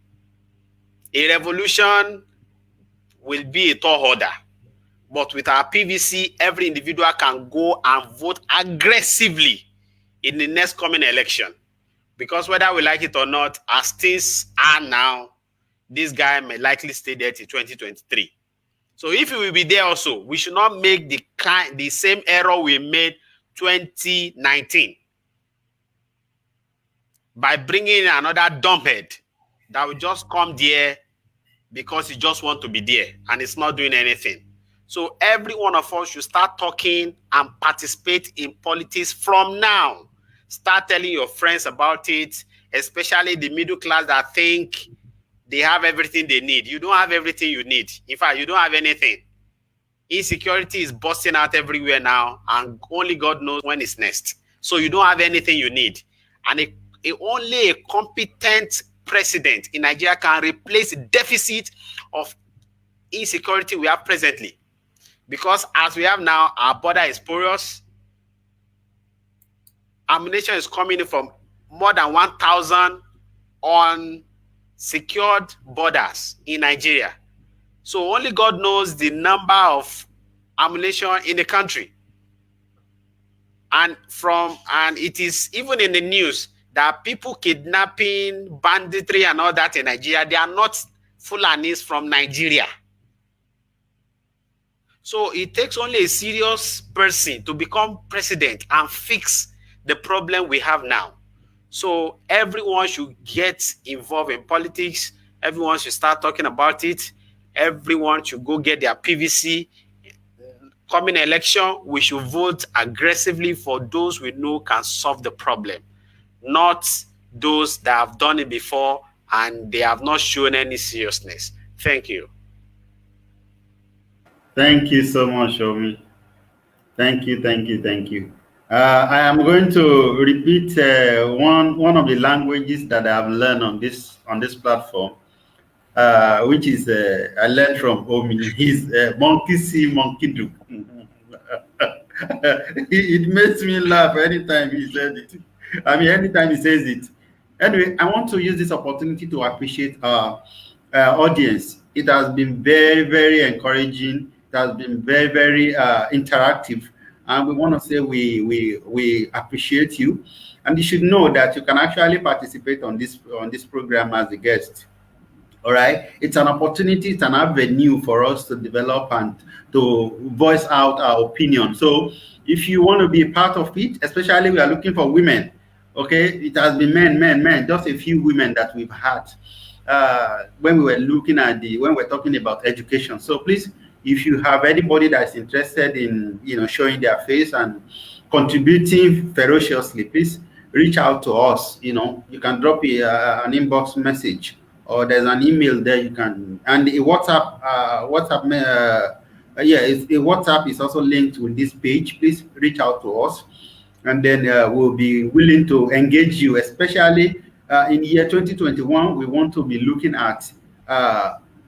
A revolution will be a tall order. But with our PVC, every individual can go and vote aggressively in the next coming election. Because whether we like it or not, as things are now, this guy may likely stay there till 2023. So if he will be there also, we should not make the same error we made 2019 by bringing in another dumbhead that will just come there because he just want to be there and it's not doing anything. So every one of us should start talking and participate in politics from now. Start telling your friends about it, especially the middle class that think they have everything they need. You don't have everything you need. In fact, you don't have anything. Insecurity is busting out everywhere now, and only God knows when it's next. So you don't have anything you need. And only a competent president in Nigeria can replace the deficit of insecurity we have presently. Because as we have now, our border is porous. Ammunition is coming in from more than 1,000 unsecured borders in Nigeria. So only God knows the number of ammunition in the country. And it is even in the news that people kidnapping, banditry and all that in Nigeria, they are not Fulanis from Nigeria. So it takes only a serious person to become president and fix the problem we have now. So everyone should get involved in politics. Everyone should start talking about it. Everyone should go get their PVC. Coming election, we should vote aggressively for those we know can solve the problem, not those that have done it before and they have not shown any seriousness. Thank you. Thank you so much, Omi. Thank you, thank you, thank you. I am going to repeat one of the languages that I have learned on this platform, which is I learned from Omi. He's monkey see, monkey do. It makes me laugh anytime he says it. I mean, anytime he says it. Anyway, I want to use this opportunity to appreciate our audience. It has been very, very encouraging. It has been very, very interactive. And we want to say we appreciate you. And you should know that you can actually participate on this program as a guest. All right, it's an opportunity, it's an avenue for us to develop and to voice out our opinion. So if you want to be a part of it, especially we are looking for women. Okay, it has been men, just a few women that we've had when we were looking at when we're talking about education. So please, if you have anybody that's interested in showing their face and contributing ferociously, please reach out to us. You can drop an inbox message, or there's an email there you can, and a WhatsApp. A WhatsApp is also linked with this page. Please reach out to us, and then we'll be willing to engage you, especially in year 2021. We want to be looking at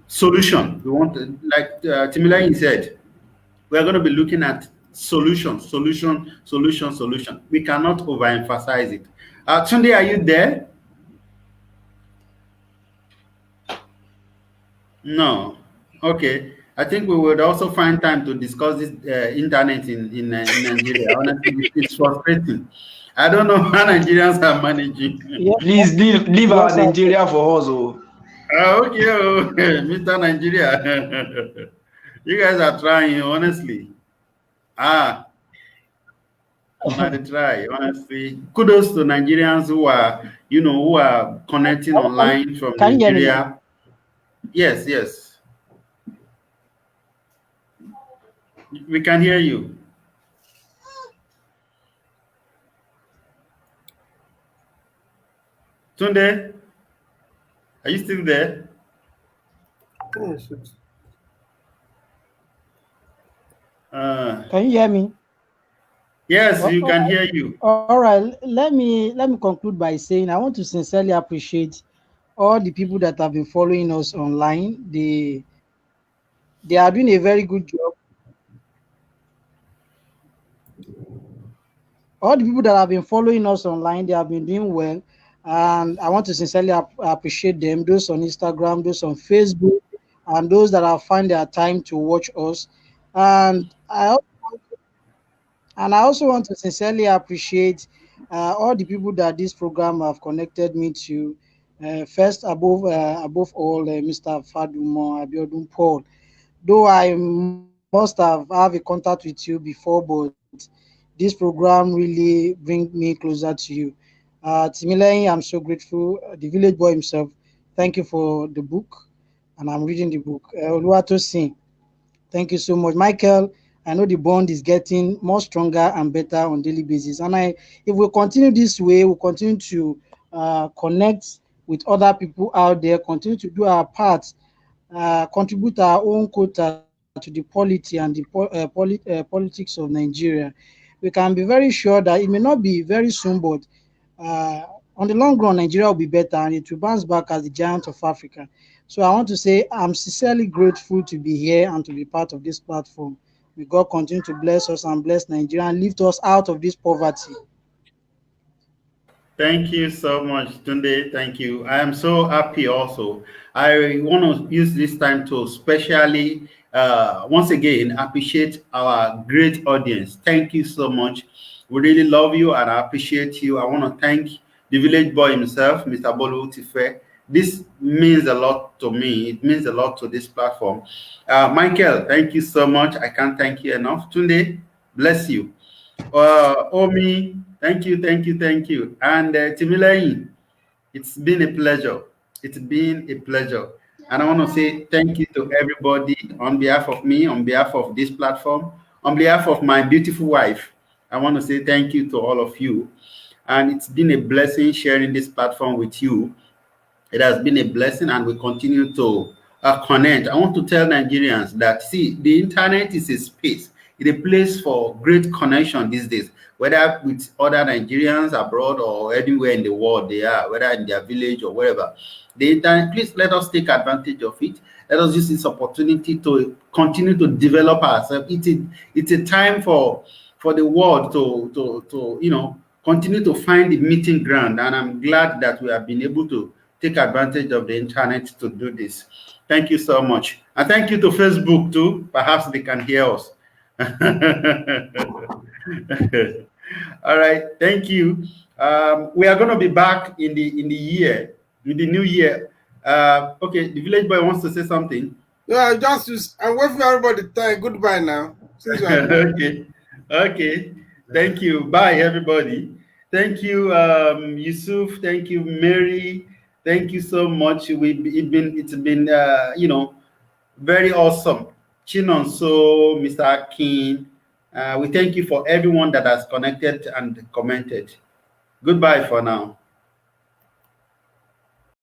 solution. We want to, like Timilayin said, we're going to be looking at solution. We cannot overemphasize it. Tunde, are you there? No. Okay. I think we would also find time to discuss this internet in Nigeria. Honestly, it's frustrating. I don't know how Nigerians are managing. Yeah. Please leave our Nigeria for us. Okay, Mr. Nigeria. You guys are trying, honestly. I'm to try, honestly. Kudos to Nigerians who are connecting online from Nigeria. Yes. We can hear you. Tunde, are you still there? Can you hear me? Yes, you can hear you. All right. Let me conclude by saying I want to sincerely appreciate all the people that have been following us online. They are doing a very good job. All the people that have been following us online, they have been doing well, And I want to sincerely appreciate them, those on Instagram, those on Facebook, and those that have found their time to watch us. And I also want to sincerely appreciate all the people that this program have connected me to. First, above all, Mr. Fadumo Abiodun Paul. Though I must have a contact with you before, but this program really bring me closer to you. Timileyin, I'm so grateful. The village boy himself, thank you for the book, and I'm reading the book. Oluwatosin, thank you so much, Michael. I know the bond is getting more stronger and better on daily basis, and if we continue this way, we'll continue to connect with other people out there, continue to do our part, contribute our own quota to the polity and the politics of Nigeria. We can be very sure that it may not be very soon, but uh, on the long run, Nigeria will be better and it will bounce back as the giant of Africa. So I want to say I'm sincerely grateful to be here and to be part of this platform. May God continue to bless us and bless Nigeria and lift us out of this poverty. Thank you so much, Tunde. Thank you. I am so happy also. I want to use this time to specially, once again, appreciate our great audience. Thank you so much. We really love you and I appreciate you. I want to thank the village boy himself, Mr. Bolu Tife. This means a lot to me. It means a lot to this platform. Michael, thank you so much. I can't thank you enough. Tunde, bless you. Omi, thank you, thank you, thank you. And Timileyin, it's been a pleasure. It's been a pleasure. And I want to say thank you to everybody on behalf of me, on behalf of this platform, on behalf of my beautiful wife. I want to say thank you to all of you. And it's been a blessing sharing this platform with you. It has been a blessing and we continue to connect. I want to tell Nigerians that, see, the internet is a space, it's a place for great connection these days, whether with other Nigerians abroad or anywhere in the world they are, whether in their village or wherever. The internet, please let us take advantage of it. Let us use this opportunity to continue to develop ourselves. It's a time for the world to continue to find the meeting ground. And I'm glad that we have been able to take advantage of the internet to do this. Thank you so much. And thank you to Facebook too. Perhaps they can hear us. All right, thank you. We are going to be back in the new year. Okay, the village boy wants to say something. Yeah, I'm waiting for everybody to tell goodbye now. Okay, okay. Thank you. Bye, everybody. Thank you, Yusuf. Thank you, Mary. Thank you so much. It's been very awesome. Chinon so Mr. Akin. We thank you for everyone that has connected and commented. Goodbye for now.